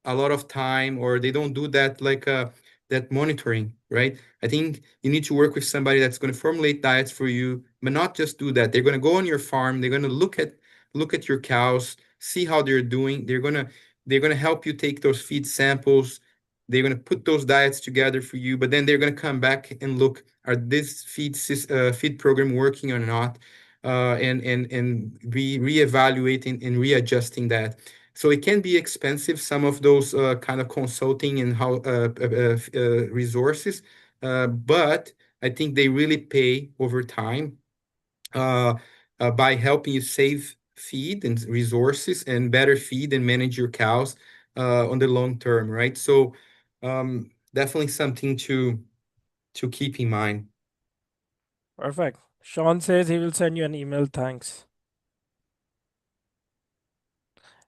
a lot of time or they don't do that like that monitoring, right? I think you need to work with somebody that's going to formulate diets for you, but not just do that. They're going to go on your farm, they're going to look at your cows, see how they're doing. They're going to help you take those feed samples. They're going to put those diets together for you, but then they're going to come back and look, are this feed program working or not? And be reevaluating and readjusting that. So it can be expensive, some of those kind of consulting and how resources, but I think they really pay over time uh, by helping you save feed and resources and better feed and manage your cows on the long term, right? So definitely something to keep in mind. Perfect. Sean says he will send you an email. Thanks.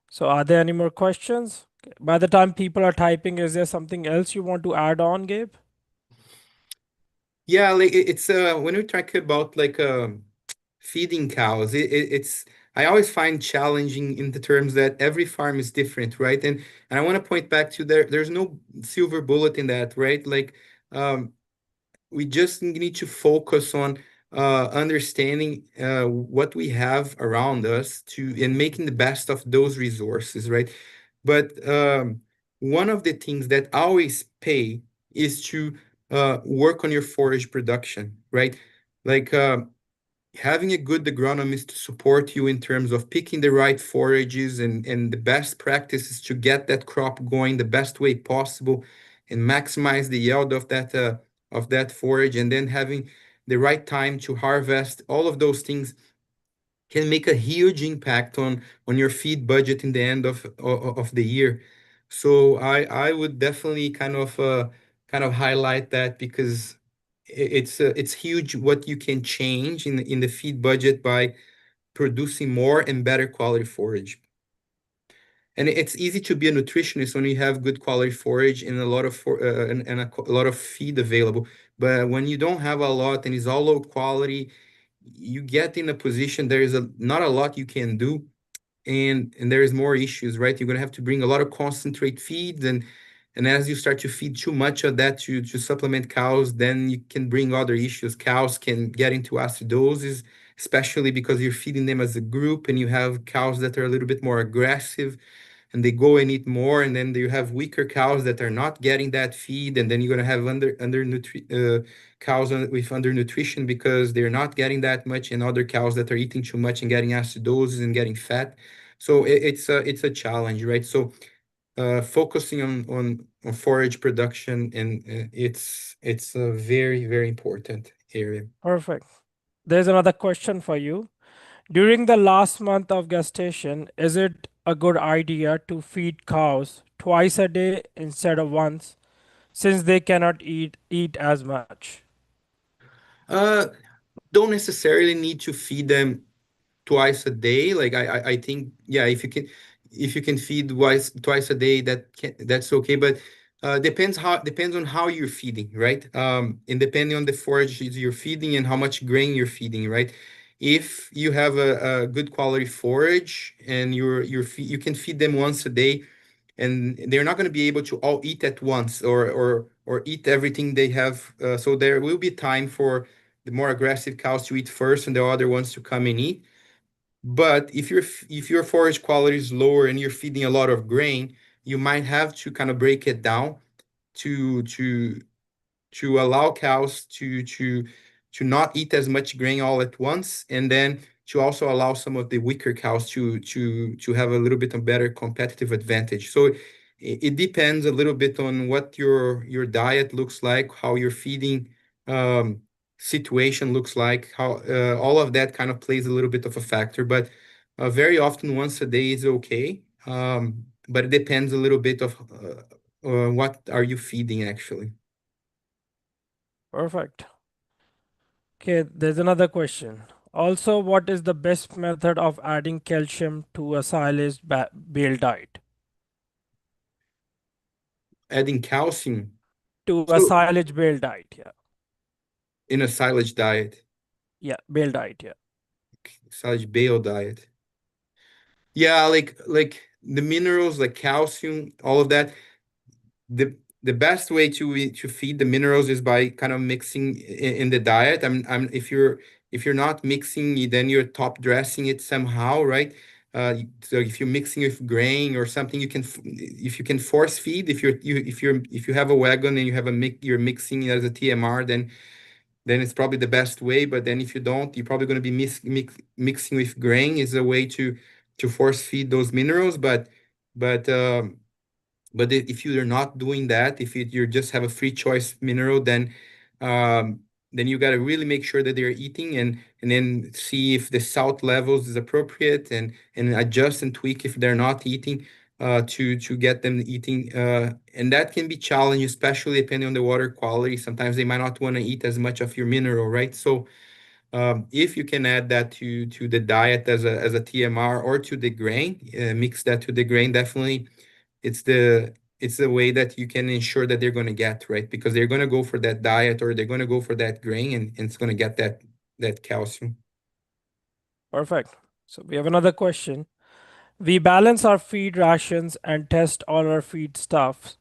So, are there any more questions? By the time people are typing, is there something else you want to add on, Gabe? Yeah, like it's when we talk about like feeding cows, it's I always find challenging in the terms that every farm is different, right? And I want to point back to there's no silver bullet in that, right? Like um we just need to focus on understanding what we have around us to and making the best of those resources, right? But one of the things that always pay is to work on your forage production, right? Like having a good agronomist to support you in terms of picking the right forages and the best practices to get that crop going the best way possible and maximize the yield of that forage, and then having the right time to harvest. All of those things can make a huge impact on your feed budget in the end of the year. So I would definitely kind of highlight that because it's huge what you can change in the feed budget by producing more and better quality forage. And it's easy to be a nutritionist when you have good quality forage and a lot of a lot of feed available. But when you don't have a lot and it's all low quality, you get in a position there is not a lot you can do, and there is more issues, right? You're gonna have to bring a lot of concentrate feeds, and as you start to feed too much of that to supplement cows, then you can bring other issues. Cows can get into acidosis, especially because you're feeding them as a group, and you have cows that are a little bit more aggressive and they go and eat more, and then you have weaker cows that are not getting that feed, and then you're going to have cows with undernutrition because they're not getting that much, and other cows that are eating too much and getting acidosis and getting fat. So it's a challenge, right? So focusing on forage production, and it's a very, very important area. Perfect. There's another question for you. During the last month of gestation, is it a good idea to feed cows twice a day instead of once, since they cannot eat as much? uh don't necessarily need to feed them twice a day. Like I think, yeah, if you can feed twice a day, that's okay. But depends on how you're feeding, right? And depending on the forages you're feeding and how much grain you're feeding, right? If you have a good quality forage and you can feed them once a day, and they're not going to be able to all eat at once or eat everything they have. So there will be time for the more aggressive cows to eat first and the other ones to come and eat. But if your forage quality is lower and you're feeding a lot of grain, you might have to kind of break it down to to to allow cows to not eat as much grain all at once, and then to also allow some of the weaker cows to have a little bit of better competitive advantage. So it depends a little bit on what your diet looks like, how your feeding um, situation looks like, how all of that kind of plays a little bit of a factor. But very often once a day is okay. But it depends a little bit of what are you feeding actually. Perfect. Okay, there's another question. Also, what is the best method of adding calcium to a silage bale diet? Adding calcium. To a So silage bale diet, yeah. in a silage diet, Yeah, bale diet, yeah. silage bale diet. Yeah, like the minerals like calcium, all of that. The best way to feed the minerals is by kind of mixing in the diet. I'm if you're not mixing, then you're top dressing it somehow, right? So if you're mixing with grain or something, you can if you can force feed. If you have a wagon and you have you're mixing as a TMR, then it's probably the best way. But then if you don't, you're probably going to be mixing with grain is a way to force feed those minerals. But if you're not doing that, if you just have a free choice mineral, um, then you got to really make sure that they're eating and then see if the salt levels is appropriate and adjust and tweak if they're not eating to get them eating. And that can be challenging, especially depending on the water quality. Sometimes they might not want to eat as much of your mineral, right? So if you can add that to the diet as a TMR or to the grain, mix that to the grain, definitely it's the way that you can ensure that they're going to get, right? Because they're going to go for that diet or they're going to go for that grain and it's going to get that calcium. Perfect. So we have another question. We balance our feed rations and test all our feed stuffs,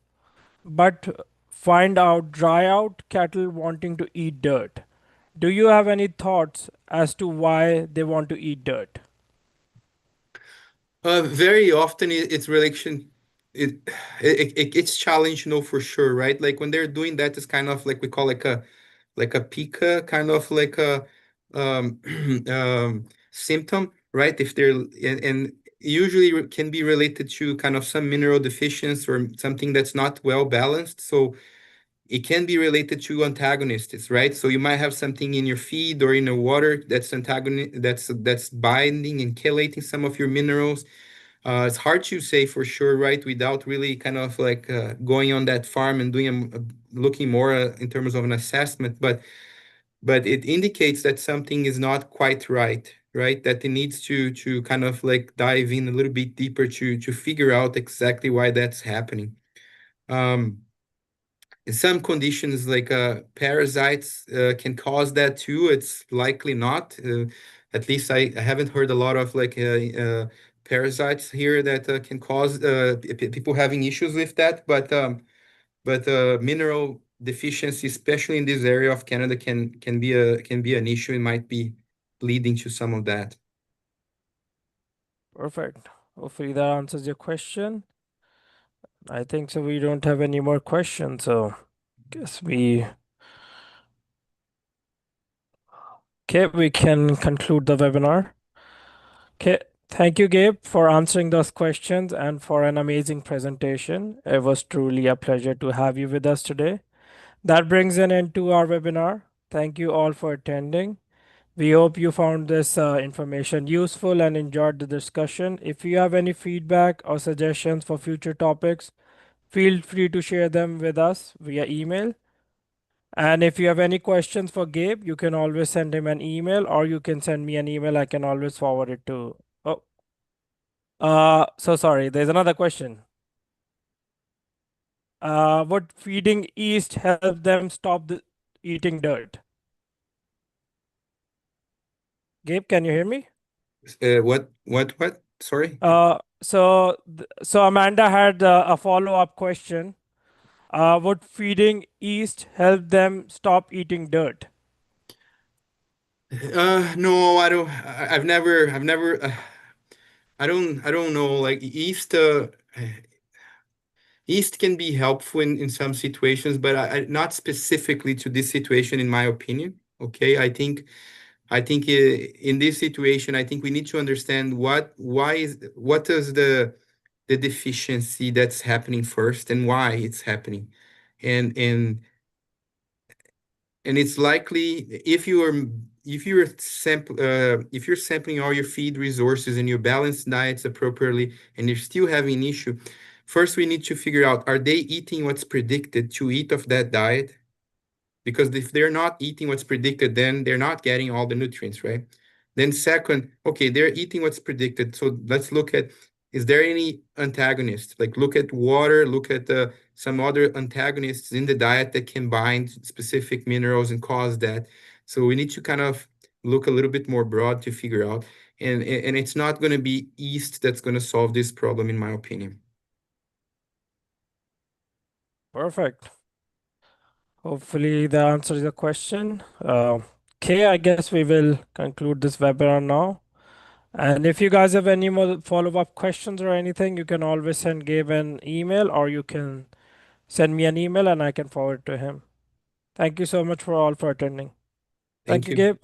but find out dry out cattle wanting to eat dirt. Do you have any thoughts as to why they want to eat dirt? Very often it's relation it, it's challenge, for sure, right? Like when they're doing that, it's kind of like we call like a pica, kind of like a um, symptom, right? If they're and usually can be related to kind of some mineral deficiency or something that's not well balanced. So it can be related to antagonists, right? So you might have something in your feed or in the water that's antagonist that's binding and chelating some of your minerals. It's hard to say for sure, right? Without really kind of like going on that farm and doing looking more in terms of an assessment, but it indicates that something is not quite right, right? That it needs to kind of like dive in a little bit deeper to figure out exactly why that's happening. Um, in some conditions, like parasites can cause that too. It's likely not. At least I haven't heard a lot of like parasites here that can cause people having issues with that. But mineral deficiency, especially in this area of Canada, can be an issue. It might be leading to some of that. Perfect. Hopefully that answers your question. I think so. We don't have any more questions, so guess we okay, we can conclude the webinar. Okay, thank you, Gabe, for answering those questions and for an amazing presentation. It was truly a pleasure to have you with us today. That brings an end to our webinar. Thank you all for attending. We hope you found this information useful and enjoyed the discussion. If you have any feedback or suggestions for future topics, feel free to share them with us via email. And if you have any questions for Gabe, you can always send him an email or you can send me an email. I can always forward it to. Oh, so sorry. There's another question. Would feeding yeast help them stop eating dirt? Gabe, can you hear me? What? Sorry. So Amanda had a follow-up question. Would feeding yeast help them stop eating dirt? No, I don't. I've never. I don't know. Like yeast can be helpful in some situations, but not specifically to this situation, in my opinion. Okay, I think I think in this situation, I think we need to understand what is the deficiency that's happening first and why it's happening. And and and it's likely if you're sampling all your feed resources and your balanced diets appropriately and you're still having an issue, first we need to figure out, are they eating what's predicted to eat of that diet? Because if they're not eating what's predicted, then they're not getting all the nutrients, right? Then second, okay, they're eating what's predicted. So let's look at, is there any antagonist? Like look at water, look at some other antagonists in the diet that can bind specific minerals and cause that. So we need to kind of look a little bit more broad to figure out. And it's not going to be yeast that's going to solve this problem, in my opinion. Perfect. Hopefully that answers the question. Okay, I guess we will conclude this webinar now. And if you guys have any more follow-up questions or anything, you can always send Gabe an email or you can send me an email and I can forward to him. Thank you so much for all for attending. Thank Thank you, you. Gabe.